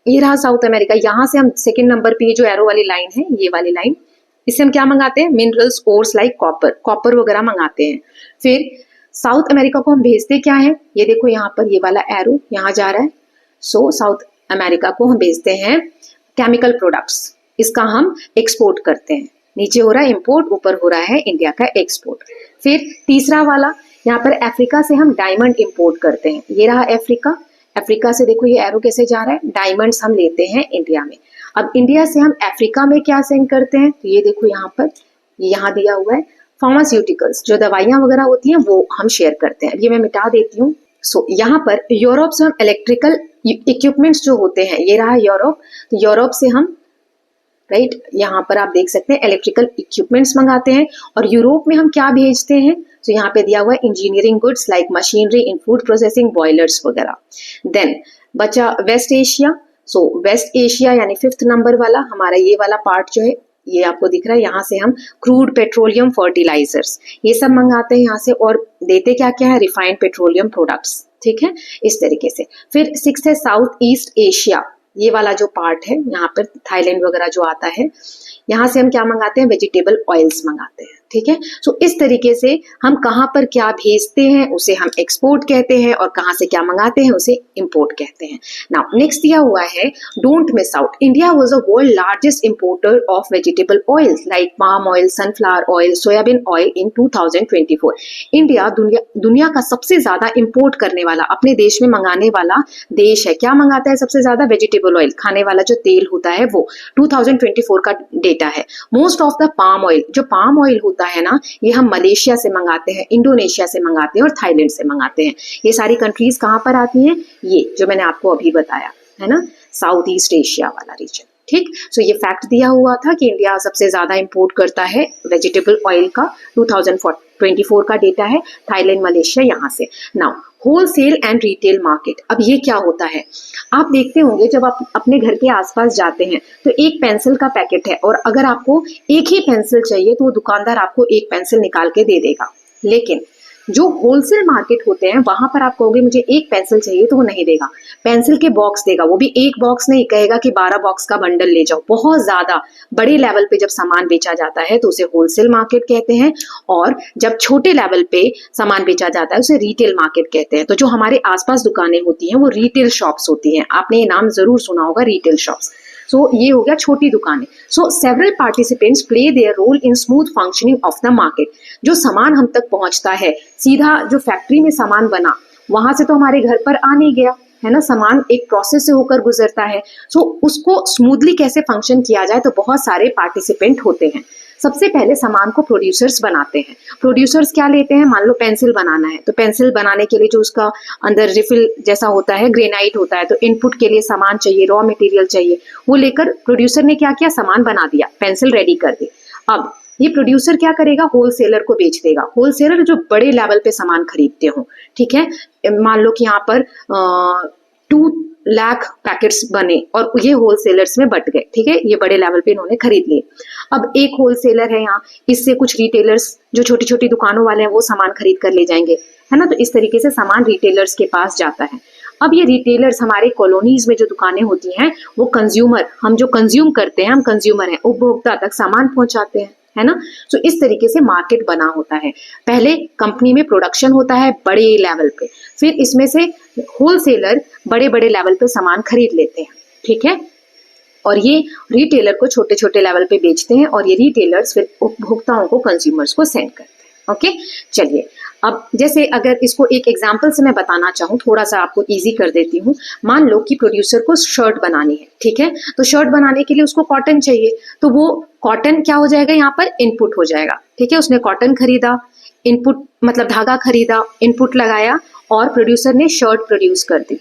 ये रहा साउथ अमेरिका, यहाँ से हम सेकेंड नंबर पे, ये जो एरो वाली लाइन है, ये वाली लाइन, इससे हम क्या मंगाते हैं, minerals, ores like copper, copper वगैरह मंगाते हैं। फिर साउथ अमेरिका को हम भेजते क्या है, ये देखो यहाँ पर ये वाला एरो यहाँ जा रहा है। सो साउथ अमेरिका को हम भेजते हैं केमिकल प्रोडक्ट्स, इसका हम एक्सपोर्ट करते हैं। नीचे हो रहा है इंपोर्ट, ऊपर हो रहा है इंडिया का एक्सपोर्ट। फिर तीसरा वाला, यहाँ पर अफ्रीका से हम डायमंड इंपोर्ट करते हैं, ये रहा अफ्रीका। अफ्रीका से देखो ये एरो कैसे जा रहा है, डायमंड्स हम लेते हैं इंडिया में। अब इंडिया से हम अफ्रीका में क्या सेंड करते हैं, तो ये देखो यहाँ पर, ये यहाँ दिया हुआ है, फार्मास्यूटिकल्स, जो दवाइयां वगैरह होती हैं वो हम शेयर करते हैं। ये मैं मिटा देती हूँ। सो यहाँ पर यूरोप से हम इलेक्ट्रिकल इक्विपमेंट्स जो होते हैं, ये रहा यूरोप, तो यूरोप से हम, राइट, यहाँ पर आप देख सकते हैं इलेक्ट्रिकल इक्विपमेंट्स मंगाते हैं। और यूरोप में हम क्या भेजते हैं, तो यहाँ पे दिया हुआ है engineering goods like machinery in food processing, boilers वगैरह। देन बचा वेस्ट एशिया। सो वेस्ट एशिया यानी फिफ्थ नंबर वाला हमारा ये वाला पार्ट जो है, ये आपको दिख रहा है, यहाँ से हम क्रूड पेट्रोलियम फर्टिलाइजर्स ये सब मंगाते हैं यहाँ से, और देते क्या क्या है, रिफाइंड पेट्रोलियम प्रोडक्ट्स, ठीक है, इस तरीके से। फिर 6 है साउथ ईस्ट एशिया, ये वाला जो पार्ट है यहाँ पर थाईलैंड वगैरह जो आता है, यहाँ से हम क्या मंगाते हैं, वेजिटेबल ऑयल्स मंगाते हैं, ठीक है। सो इस तरीके से हम कहाँ पर क्या भेजते हैं उसे हम एक्सपोर्ट कहते हैं, और कहाँ से क्या मंगाते हैं उसे इंपोर्ट कहते हैं। नाउ नेक्स्ट दिया हुआ है, don't miss out, India was the world largest importer of vegetable oils like palm oil, sunflower oil, soybean oil in 2024। India दुनिया का सबसे ज्यादा इंपोर्ट करने वाला, अपने देश में मंगाने वाला देश है। क्या मंगाता है सबसे ज्यादा, वेजिटेबल ऑयल, खाने वाला जो तेल होता है वो। 2024 का डेटा है। Most of the palm oil, जो पाम ऑयल होता है ना, ये हम मलेशिया से मंगाते हैं, इंडोनेशिया से मंगाते हैं और थाईलैंड से मंगाते हैं। ये सारी कंट्रीज कहाँ पर आती हैं, ये जो मैंने आपको अभी बताया है ना, साउथ ईस्ट एशिया वाला रीजन, ठीक। सो ये फैक्ट दिया हुआ था कि इंडिया सबसे ज्यादा इंपोर्ट करता है वेजिटेबल ऑयल का। 2024 का डेटा है, थाईलैंड, मलेशिया यहाँ से। Now wholesale and retail market, अब ये क्या होता है, आप देखते होंगे जब आप अपने घर के आसपास जाते हैं तो एक पेंसिल का पैकेट है, और अगर आपको एक ही पेंसिल चाहिए तो वो दुकानदार आपको एक पेंसिल निकाल के दे देगा। लेकिन जो होलसेल मार्केट होते हैं वहां पर आप कहोगे मुझे एक पेंसिल चाहिए तो वो नहीं देगा, पेंसिल के बॉक्स देगा, वो भी एक बॉक्स नहीं, कहेगा कि 12 बॉक्स का बंडल ले जाओ। बहुत ज्यादा बड़े लेवल पे जब सामान बेचा जाता है तो उसे होलसेल मार्केट कहते हैं, और जब छोटे लेवल पे सामान बेचा जाता है उसे रिटेल मार्केट कहते हैं। तो जो हमारे आसपास दुकानें होती हैं वो रिटेल शॉप्स होती हैं, आपने ये नाम जरूर सुना होगा, रिटेल शॉप्स। सो ये हो गया छोटी दुकानें। So several participants play their role in smooth functioning of the market. जो सामान हम तक पहुंचता है, सीधा जो फैक्ट्री में सामान बना वहां से तो हमारे घर पर आ नहीं गया है ना, सामान एक प्रोसेस से होकर गुजरता है। सो उसको स्मूथली कैसे फंक्शन किया जाए, तो बहुत सारे पार्टिसिपेंट होते हैं। सबसे पहले सामान को प्रोड्यूसर्स बनाते हैं। प्रोड्यूसर्स क्या लेते हैं, मान लो पेंसिल बनाना है तो पेंसिल बनाने के लिए जो उसका अंदर रिफिल जैसा होता है, ग्रेनाइट होता है, तो इनपुट के लिए सामान चाहिए, रॉ मटेरियल चाहिए, वो लेकर प्रोड्यूसर ने क्या किया, सामान बना दिया, पेंसिल रेडी कर दी। अब ये प्रोड्यूसर क्या करेगा, होलसेलर को बेच देगा। होलसेलर जो बड़े लेवल पे सामान खरीदते हो, ठीक है, मान लो कि यहाँ पर 2 लाख पैकेट्स बने और ये होलसेलर्स में बट गए, ठीक है, ये बड़े लेवल पे इन्होंने खरीद लिए। अब एक होलसेलर है यहाँ, इससे कुछ रिटेलर्स जो छोटी छोटी दुकानों वाले हैं वो सामान खरीद कर ले जाएंगे, है ना। तो इस तरीके से सामान रिटेलर्स के पास जाता है। अब ये रिटेलर्स हमारे कॉलोनीज में जो दुकानें होती हैं वो कंज्यूमर, हम जो कंज्यूम करते हैं, हम कंज्यूमर हैं, उपभोक्ता तक सामान पहुंचाते हैं, है ना। सो इस तरीके से मार्केट बना होता है। पहले कंपनी में प्रोडक्शन होता है बड़े लेवल पे, फिर इसमें से होलसेलर बड़े बड़े लेवल पे सामान खरीद लेते हैं, ठीक है, और ये रिटेलर को छोटे छोटे लेवल पे बेचते हैं, और ये रिटेलर्स फिर उपभोक्ताओं को, कंज्यूमर्स को सेंड करते हैं। ओके, चलिए अब जैसे अगर इसको एक एग्जांपल से मैं बताना चाहूँ, थोड़ा सा आपको इजी कर देती हूँ। मान लो कि प्रोड्यूसर को शर्ट बनानी है, ठीक है, तो शर्ट बनाने के लिए उसको कॉटन चाहिए, तो वो कॉटन क्या हो जाएगा, यहाँ पर इनपुट हो जाएगा, ठीक है। उसने कॉटन खरीदा, इनपुट मतलब धागा खरीदा, इनपुट लगाया, और प्रोड्यूसर ने शर्ट प्रोड्यूस कर दी,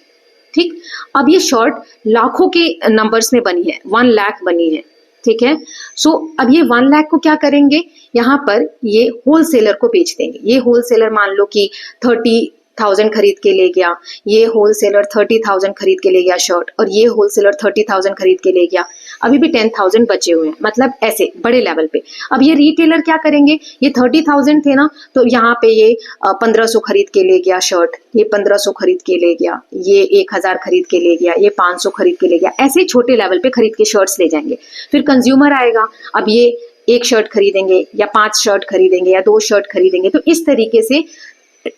ठीक। अब ये शर्ट लाखों के नंबर्स में बनी है, 1 लाख बनी है, ठीक है। सो अब ये 1 लाख को क्या करेंगे, यहाँ पर ये होलसेलर को बेच देंगे। ये होलसेलर मान लो कि 30,000 खरीद के ले गया, ये होलसेलर 30,000 खरीद के ले गया शर्ट, और ये होलसेलर 30,000 खरीद के ले गया, अभी भी 10,000 बचे हुए हैं, मतलब ऐसे बड़े लेवल पे। अब ये रिटेलर क्या करेंगे, ये 30,000 थे ना, तो यहाँ पे ये 1500 खरीद के ले गया शर्ट, ये 1500 खरीद के ले गया, ये 1000 खरीद के ले गया, ये 500 खरीद के ले गया, ऐसे ही छोटे लेवल पे खरीद के शर्ट्स ले जाएंगे। फिर कंज्यूमर आएगा, अब ये 1 शर्ट खरीदेंगे या 5 शर्ट खरीदेंगे या 2 शर्ट खरीदेंगे। तो इस तरीके से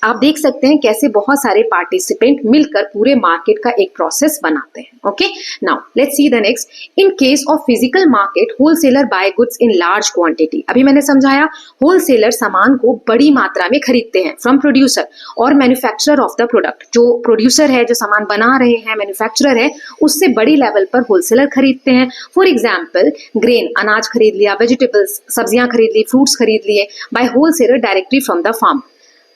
आप देख सकते हैं कैसे बहुत सारे पार्टिसिपेंट मिलकर पूरे मार्केट का एक प्रोसेस बनाते हैं। Okay, now let's see the next. In case of physical market, wholesaler buy goods in large quantity. अभी मैंने समझाया, होलसेलर सामान को बड़ी मात्रा में खरीदते हैं फ्रॉम प्रोड्यूसर और मैन्युफैक्चरर ऑफ द प्रोडक्ट। जो प्रोड्यूसर है, जो सामान बना रहे हैं, मैन्युफैक्चरर है, उससे बड़ी लेवल पर होलसेलर खरीदते हैं। फॉर एग्जाम्पल, ग्रेन, अनाज खरीद लिया, वेजिटेबल्स, सब्जियां खरीद ली, फ्रूट्स खरीद लिए by wholesaler directly from the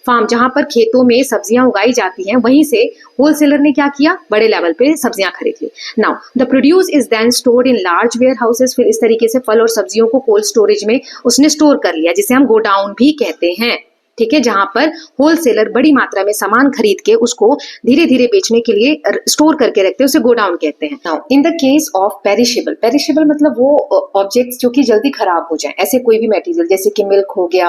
farm जहां पर खेतों में सब्जियां उगाई जाती हैं, वहीं से होलसेलर ने क्या किया, बड़े लेवल पे सब्जियां खरीद ली। Now the produce is then stored in large warehouses. फिर इस तरीके से फल और सब्जियों को कोल्ड स्टोरेज में उसने स्टोर कर लिया, जिसे हम गोडाउन भी कहते हैं, ठीक है, जहां पर होलसेलर बड़ी मात्रा में सामान खरीद के उसको धीरे धीरे बेचने के लिए स्टोर करके रखते हैं, उसे गोडाउन कहते हैं। Now in the case of perishable, perishable मतलब वो ऑब्जेक्ट्स जो कि जल्दी खराब हो जाए, ऐसे कोई भी मटेरियल जैसे कि मिल्क हो गया,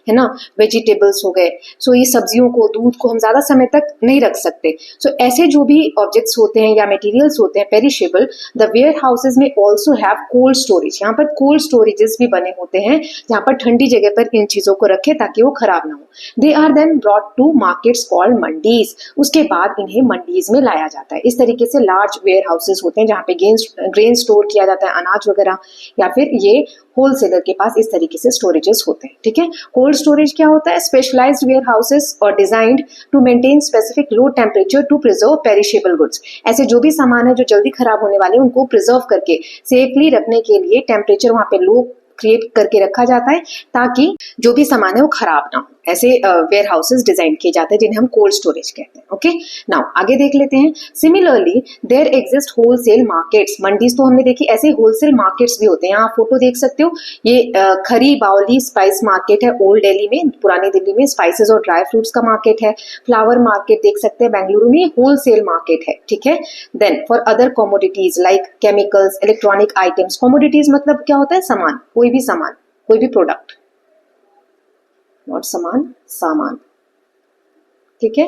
है ना, वेजिटेबल्स हो गए, सो ये सब्जियों को, दूध को हम ज्यादा समय तक नहीं रख सकते। सो ऐसे जो भी ऑब्जेक्ट्स होते हैं या मटेरियल्स होते हैं पेरिशेबल, द वेयर हाउसेज में ऑल्सो हैव कोल्ड स्टोरेज, यहाँ पर कोल्ड स्टोरेजेस भी बने होते हैं जहाँ पर ठंडी जगह पर इन चीजों को रखे ताकि वो खराब ना हो। They are then brought to markets called mandis, उसके बाद इन्हें मंडीज में लाया जाता है। इस तरीके से लार्ज वेयर हाउसेज होते हैं जहाँ पे ग्रेन स्टोर किया जाता है, अनाज वगैरह, या फिर ये होलसेलर के पास इस तरीके से स्टोरेजेस होते हैं। ठीक है, कोल्ड स्टोरेज क्या होता है? स्पेशलाइज्ड वेयर हाउसेस और designed to maintain specific low temperature to preserve perishable goods, ऐसे जो भी सामान है जो जल्दी खराब होने वाले उनको प्रिजर्व करके सेफली रखने के लिए टेम्परेचर वहां पे लो क्रिएट करके रखा जाता है ताकि जो भी सामान है वो खराब ना हो। ऐसे वेयर हाउसेस डिजाइन किए जाते हैं जिन्हें हम कोल्ड स्टोरेज कहते हैं। ओके, नाउ आगे देख लेते हैं। Similarly there exist wholesale markets, mandis तो हमने देखी, ऐसे होलसेल मार्केट्स भी होते हैं। यहाँ फोटो देख सकते हो, ये खरी बावली स्पाइस मार्केट है ओल्ड दिल्ली में, पुरानी दिल्ली में स्पाइसेस और ड्राई फ्रूट्स का मार्केट है। फ्लावर मार्केट देख सकते हैं बेंगलुरु में, होलसेल मार्केट है। ठीक है, then for other commodities like chemicals, electronic items, commodities मतलब क्या होता है? सामान, कोई भी सामान, कोई भी प्रोडक्ट, नॉट सामान। ठीक है,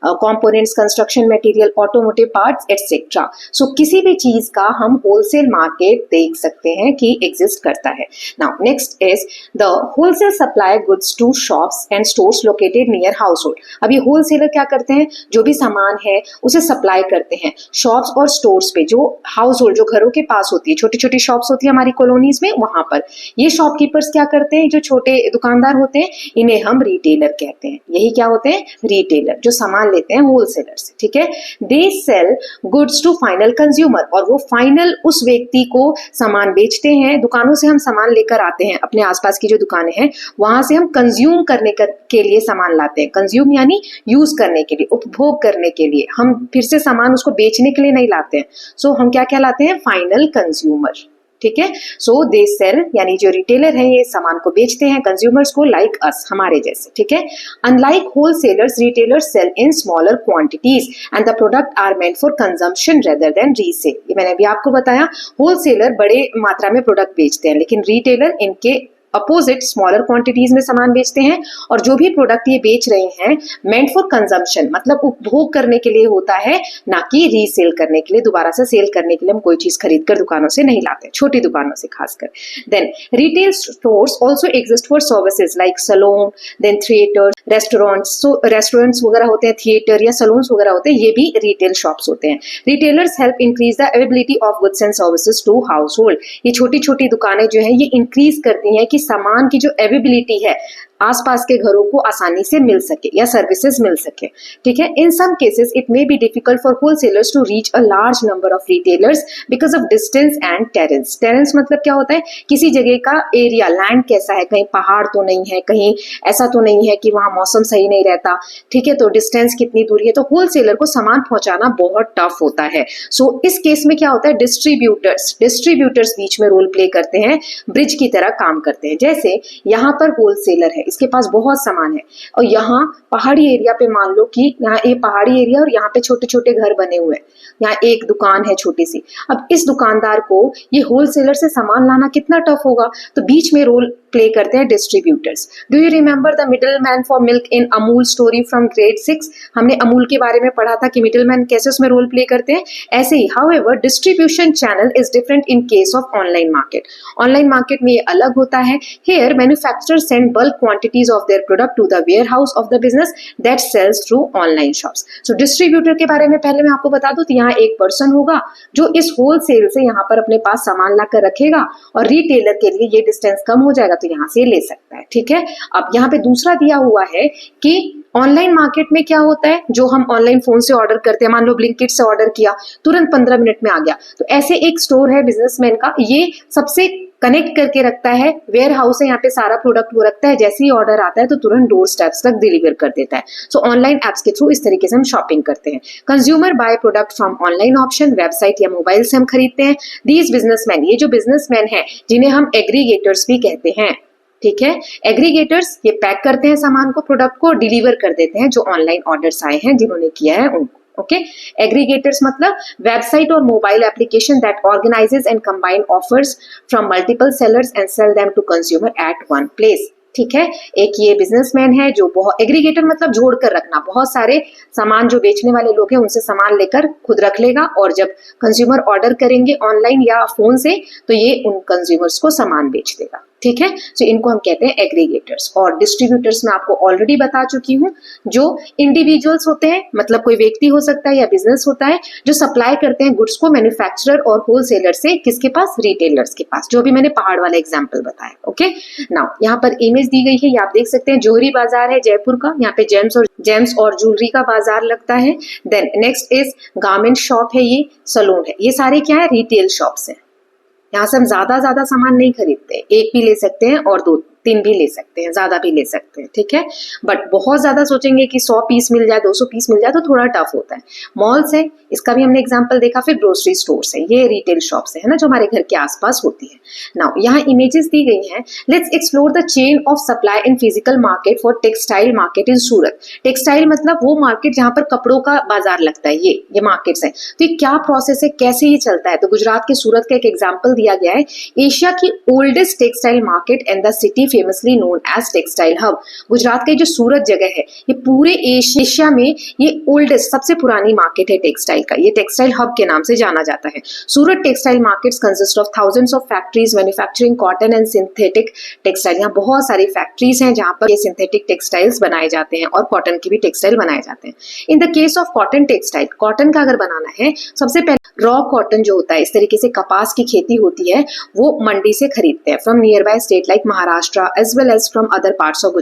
components, construction material, automotive parts etcetera. So किसी भी चीज का हम होलसेल मार्केट देख सकते हैं कि एग्जिस्ट करता है। Now next is the wholesale supply goods to shops and stores located near household. अभी होलसेलर क्या करते हैं? जो भी सामान है उसे सप्लाई करते हैं शॉप्स और स्टोर्स पे, जो हाउस होल्ड, जो घरों के पास होती है, छोटी छोटी शॉप्स होती है हमारी कॉलोनीज में, वहां पर ये शॉपकीपर्स क्या करते हैं? जो छोटे दुकानदार होते हैं इन्हें हम रिटेलर कहते हैं। यही क्या होते हैं? रिटेलर, जो सामान लेते हैं होलसेलर से। ठीक है, they sell goods to final consumer, और वो फाइनल उस व्यक्ति को सामान बेचते हैं। दुकानों से हम सामान लेकर आते हैं, अपने आसपास की जो दुकानें हैं वहां से हम कंज्यूम करने के लिए सामान लाते हैं। कंज्यूम यानी यूज करने के लिए, उपभोग करने के लिए, हम फिर से सामान उसको बेचने के लिए नहीं लाते हैं। सो हम क्या कहलाते हैं? Final consumer. ठीक है, सो दे सेल यानी जो रिटेलर है ये सामान को बेचते हैं कंज्यूमर्स को, लाइक अस, हमारे जैसे। ठीक है, unlike wholesalers, retailers sell in smaller quantities and the product are meant for consumption rather than resale. ये मैंने अभी आपको बताया, होलसेलर बड़े मात्रा में प्रोडक्ट बेचते हैं लेकिन रिटेलर इनके अपोजिट स्मॉलर क्वांटिटीज में सामान बेचते हैं, और जो भी प्रोडक्ट ये बेच रहे हैं मेंट फॉर कंजम्पशन मतलब उपभोग करने के लिए होता है, ना कि रीसेल करने के लिए, दोबारा से सेल करने के लिए हम कोई चीज खरीद कर दुकानों से नहीं लाते, छोटी दुकानों से खासकर। Then retail stores also exist for services like salon, then theatre, restaurants. So restaurants वगैरह होते हैं, थिएटर या सैलून्स वगैरह होते हैं, ये भी रिटेल शॉप्स होते हैं। Retailers help increase the availability of goods and services to household. ये छोटी छोटी दुकानें जो है ये इंक्रीज करती हैं कि सामान की जो अवेलेबिलिटी है आसपास के घरों को आसानी से मिल सके या सर्विसेज मिल सके। ठीक है, in some cases it may be difficult for wholesalers to reach a large number of retailers because of distance and terrains. Terrains मतलब क्या होता है? किसी जगह का एरिया, लैंड कैसा है, कहीं पहाड़ तो नहीं है, कहीं ऐसा तो नहीं है कि वहां मौसम सही नहीं रहता। ठीक है, तो डिस्टेंस कितनी दूरी है, तो होलसेलर को सामान पहुंचाना बहुत टफ होता है। सो इस केस में क्या होता है? डिस्ट्रीब्यूटर्स बीच में रोल प्ले करते हैं, ब्रिज की तरह काम करते हैं। जैसे यहाँ पर होलसेलर है, इसके पास बहुत सामान है, और यहाँ पहाड़ी एरिया पे मान लो कि यहाँ ये पहाड़ी एरिया और यहाँ पे छोटे छोटे घर बने हुए हैं, यहाँ एक दुकान है छोटी सी। अब इस दुकानदार को ये होलसेलर से सामान लाना कितना टफ होगा, तो बीच में रोल प्ले करते हैं distributors. Do you remember the middle man for milk in Amul story from grade 6? हमने अमूल के बारे में पढ़ा था कि मिडिल मैन कैसे उसमें रोल प्ले करते हैं। ऐसे ही however distribution channel is different in case of online market. Online market में ये अलग होता है। Here manufacturers send bulk quantities of their product to the warehouse of the business that sells through online shops. So distributor के बारे में पहले मैं आपको बता दूं, तो यहाँ एक पर्सन होगा जो इस होलसेल से यहाँ पर अपने पास सामान लाकर रखेगा, और रिटेलर के लिए ये डिस्टेंस कम हो जाएगा तो यहाँ से ले सकता है। ठीक है, अब यहाँ पे दूसरा दिया हुआ है कि ऑनलाइन मार्केट में क्या होता है, जो हम ऑनलाइन फोन से ऑर्डर करते हैं, मान लो ब्लिंकिट से ऑर्डर किया, तुरंत 15 मिनट में आ गया। तो ऐसे एक स्टोर है बिजनेसमैन का, ये सबसे कनेक्ट करके रखता है, वेयर हाउस है, यहाँ पे सारा प्रोडक्ट वो रखता है, जैसे ही ऑर्डर आता है तो तुरंत डोर स्टेप्स तक डिलीवर कर देता है। सो ऑनलाइन एप्स के थ्रू इस तरीके से हम शॉपिंग करते हैं। Consumer by product from online option, website या मोबाइल से हम खरीदते हैं। दीज बिजनेसमैन, ये जो बिजनेसमैन है जिन्हें हम एग्रीगेटर्स भी कहते हैं, ठीक है। एग्रीगेटर्स ये पैक करते हैं सामान को, प्रोडक्ट को डिलीवर कर देते हैं जो ऑनलाइन ऑर्डर्स आए हैं जिन्होंने किया है उनको। ओके, एग्रीगेटर्स मतलब वेबसाइट और mobile application that organises and combine offers from multiple sellers and sell them to consumer at one place. ठीक है, एक ये बिजनेसमैन है जो बहुत, एग्रीगेटर मतलब जोड़ कर रखना, बहुत सारे सामान जो बेचने वाले लोग हैं उनसे सामान लेकर खुद रख लेगा और जब कंज्यूमर ऑर्डर करेंगे ऑनलाइन या फोन से तो ये उन कंज्यूमर्स को सामान बेच देगा। ठीक है, तो इनको हम कहते हैं एग्रीगेटर्स। और डिस्ट्रीब्यूटर्स मैं आपको ऑलरेडी बता चुकी हूँ, जो इंडिविजुअल्स होते हैं, मतलब कोई व्यक्ति हो सकता है या बिजनेस होता है जो सप्लाई करते हैं गुड्स को मैन्युफैक्चरर और होलसेलर से, किसके पास, रिटेलर्स के पास, जो भी मैंने पहाड़ वाला एग्जाम्पल बताया। ओके, नाउ यहाँ पर इमेज दी गई है, ये आप देख सकते हैं जोहरी बाजार है जयपुर का, यहाँ पे जेम्स और ज्वेलरी का बाजार लगता है। Then next is garment shop है, ये सलून है, ये सारे क्या है, रिटेल शॉप्स है। यहाँ से हम ज्यादा सामान नहीं खरीदते, एक भी ले सकते हैं और 2-3 भी ले सकते हैं, ज्यादा भी ले सकते हैं। ठीक है, बट बहुत ज्यादा सोचेंगे कि 100 पीस मिल जाए, 200 पीस मिल जाए तो थोड़ा टफ होता है। मॉल्स है, इसका भी हमने एग्जांपल देखा, फिर ग्रोसरी स्टोर्स है, ये रिटेल शॉप्स है ना, जो हमारे घर के आसपास होती है। नाउ यहाँ इमेजेस दी गई हैं, let's explore the chain of supply in physical market for textile market in Surat. Textile मतलब वो मार्केट जहाँ पर कपड़ों का बाजार लगता है, ये मार्केट्स है। तो ये क्या प्रोसेस है, कैसे ये चलता है, तो गुजरात के सूरत का एक एग्जाम्पल दिया गया है। एशिया की oldest textile market and the city famously known as textile hub. Gujarat का जो सूरत जगह है, ये पूरे एशिया में ये ओल्डेस्ट, सबसे पुरानी मार्केट है टेक्सटाइल का, ये टेक्सटाइल हब के नाम से जाना जाता है। Surat textile markets consist of thousands of factories manufacturing cotton and synthetic textile. यहाँ बहुत सारी फैक्ट्रीज हैं जहाँ पर ये सिंथेटिक टेक्सटाइल्स बनाए जाते हैं और कॉटन की भी टेक्सटाइल बनाए जाते हैं। इन the case of cotton textile, cotton का अगर बनाना है, सबसे पहले रॉ कॉटन जो होता है, इस तरीके से कपास की खेती होती है, वो मंडी से खरीदते हैं from nearby state like Maharashtra as well as from other parts of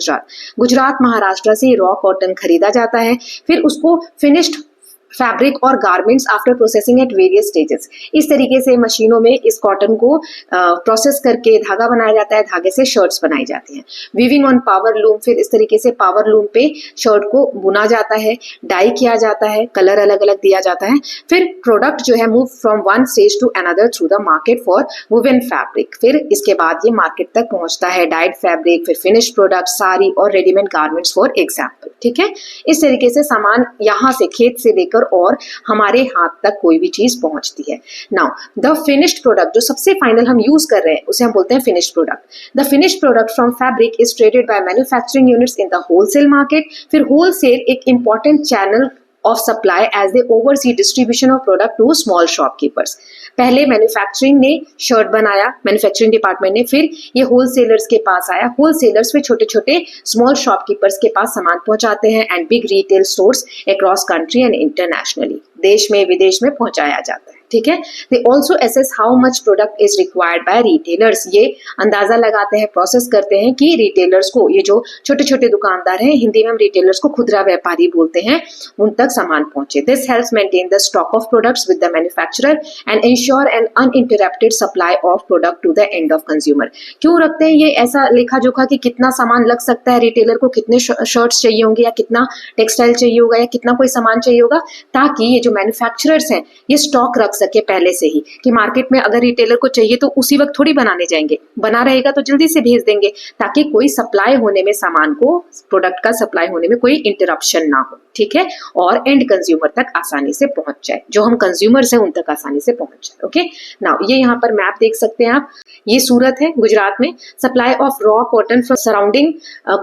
Gujarat Maharashtra से रॉ कॉटन खरीदा जाता है, फिर उसको फिनिश्ड फैब्रिक और garments after processing at various stages. इस तरीके से मशीनों में इस कॉटन को प्रोसेस करके धागा बनाया जाता है, धागे से शर्ट्स बनाई जाती हैं। वीविंग ऑन पावर लूम, फिर इस तरीके से पावर लूम पे शर्ट को बुना जाता है, डाई किया जाता है, कलर अलग अलग दिया जाता है, फिर प्रोडक्ट जो है move from one stage to another through the market for woven fabric. फिर इसके बाद ये मार्केट तक पहुंचता है, डाइड फैब्रिक, फिर फिनिश्ड प्रोडक्ट, साड़ी और रेडीमेड गारमेंट्स फॉर एग्जाम्पल। ठीक है, इस तरीके से सामान यहाँ से खेत से लेकर और हमारे हाथ तक कोई भी चीज पहुंचती है। नाउ द फिनिश्ड प्रोडक्ट, जो सबसे फाइनल हम यूज कर रहे हैं, उसे हम बोलते हैं finished product. The finished product from fabric is traded by manufacturing units in the wholesale market. फिर होलसेल एक important channel of supply as they oversee distribution of product to small shopkeepers। पहले मैन्युफैक्चरिंग ने शर्ट बनाया, मैन्युफैक्चरिंग डिपार्टमेंट ने, फिर ये होलसेलर्स के पास आया, होलसेलर्स फिर छोटे छोटे स्मॉल शॉपकीपर्स के पास सामान पहुंचाते हैं and big retail stores across country and internationally, देश में विदेश में पहुंचाया जाता है। ठीक है, they also assess how much product is required by retailers. ये अंदाजा लगाते हैं, प्रोसेस करते हैं कि रिटेलर्स को, ये जो छोटे छोटे दुकानदार हैं, हिंदी में हम रिटेलर्स को खुदरा व्यापारी बोलते हैं, उन तक सामान पहुंचे। This helps maintain the stock of products with the manufacturer and ensure an uninterrupted supply of product to the end of consumer. क्यों रखते हैं ये ऐसा लेखा जोखा कि कितना सामान लग सकता है रिटेलर को, कितने शर्ट्स चाहिए होंगे या कितना टेक्सटाइल चाहिए होगा या कितना कोई सामान चाहिए होगा, ताकि ये जो मैन्युफैक्चरर्स हैं ये स्टॉक रख सके पहले से ही, कि मार्केट में अगर रिटेलर को चाहिए तो उसी वक्त थोड़ी बनाने जाएंगे, बना रहेगा तो जल्दी से भेज देंगे, ताकि कोई सप्लाई होने में, सामान को, प्रोडक्ट का सप्लाई होने में कोई इंटरप्शन ना हो। ठीक है, और एंड कंज्यूमर तक आसानी से पहुंच जाए, जो हम कंज्यूमर्स हैं उन तक आसानी से पहुंच जाए। ओके, नाउ ये यहाँ पर मैप देख सकते हैं आप, ये सूरत है गुजरात में। Supply of raw cotton from surrounding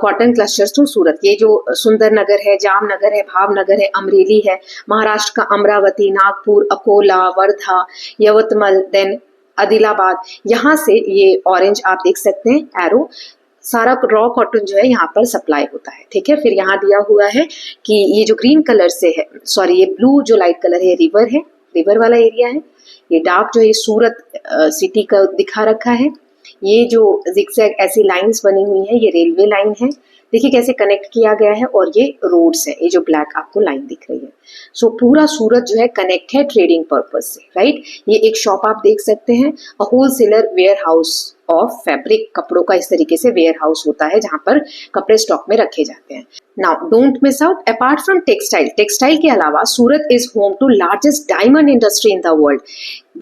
cotton clusters to Surat. ये जो सुंदर नगर है, जामनगर है, भावनगर है, अमरेली है, महाराष्ट्र का अमरावती, नागपुर, अकोला, वर्धा, यवतमल, देन आदिलाबाद, यहाँ से ये ऑरेंज आप देख सकते हैं एरो, सारा रॉ कॉटन जो है यहाँ पर सप्लाई होता है। ठीक है, फिर यहाँ दिया हुआ है कि ये जो ग्रीन कलर से है, सॉरी ये ब्लू जो लाइट कलर है, रिवर है, रिवर वाला एरिया है। ये डार्क जो है सूरत सिटी का दिखा रखा है। ये जो जिगजैग ऐसी लाइंस बनी हुई है, ये रेलवे लाइन है, देखिए कैसे कनेक्ट किया गया है, और ये रोड्स है, ये जो ब्लैक आपको लाइन दिख रही है। सो पूरा सूरत जो है कनेक्ट है ट्रेडिंग पर्पज से, राइट। ये एक शॉप आप देख सकते हैं, a wholesaler warehouse of fabric, कपड़ों का इस तरीके से वेयर हाउस होता है जहां पर कपड़े स्टॉक में रखे जाते हैं। Now don't miss out, apart from textile, textile के अलावा Surat is home to largest diamond industry in the world.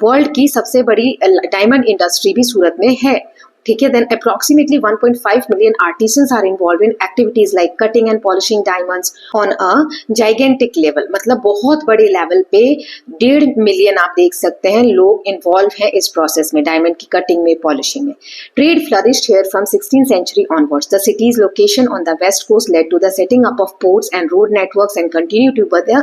World की सबसे बड़ी डायमंड इंडस्ट्री भी सूरत में है। ठीक है. Then approximately 1.5 million artisans are involve in activities like cutting and polishing diamonds on a gigantic level. मतलब बहुत बड़े लेवल पे 1.5 मिलियन आप देख सकते हैं लोग इन्वॉल्व हैं इस प्रोसेस में, डायमंड की कटिंग में, पॉलिशिंग में. Trade flourished here from 16th century onwards. The city's location on the west coast led to the setting up of ports and road networks and continue to be the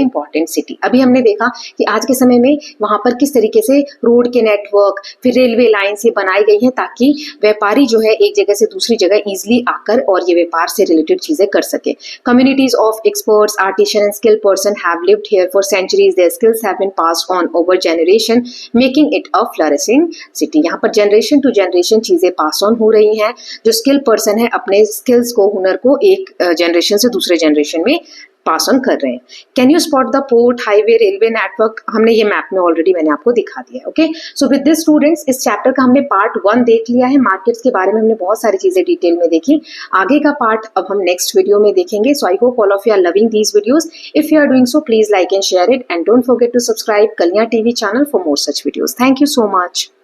important city. अभी हमने देखा कि आज के समय में वहां पर किस तरीके से रोड के नेटवर्क, फिर रेलवे लाइन्स ये बनाई गई हैं ताकि व्यापारी जो है एक जगह से दूसरी जगह इजिली आकर और ये व्यापार से रिलेटेड चीजें कर सके. Communities of experts, artisan and skilled person have lived here for centuries. Their skills have been passed on over generation, making it a flourishing city. यहाँ पर जनरेशन टू जनरेशन चीजें पास ऑन हो रही हैं. जो स्किल पर्सन है अपने स्किल्स को, हुनर को एक जनरेशन से दूसरे जनरेशन में पास ऑन कर रहे हैं. Can you spot the port, highway, railway network? हमने ये मैप में ऑलरेडी मैंने आपको दिखा दिया है. Okay, so with this students इस चैप्टर का हमने पार्ट 1 देख लिया है. मार्केट्स के बारे में हमने बहुत सारी चीजें डिटेल में देखी. आगे का पार्ट अब हम नेक्स्ट वीडियो में देखेंगे. So I hope all of you are loving these videos. If you are doing so please like and share it and don't forget to subscribe Kalyan TV channel for more such videos. Thank you so much.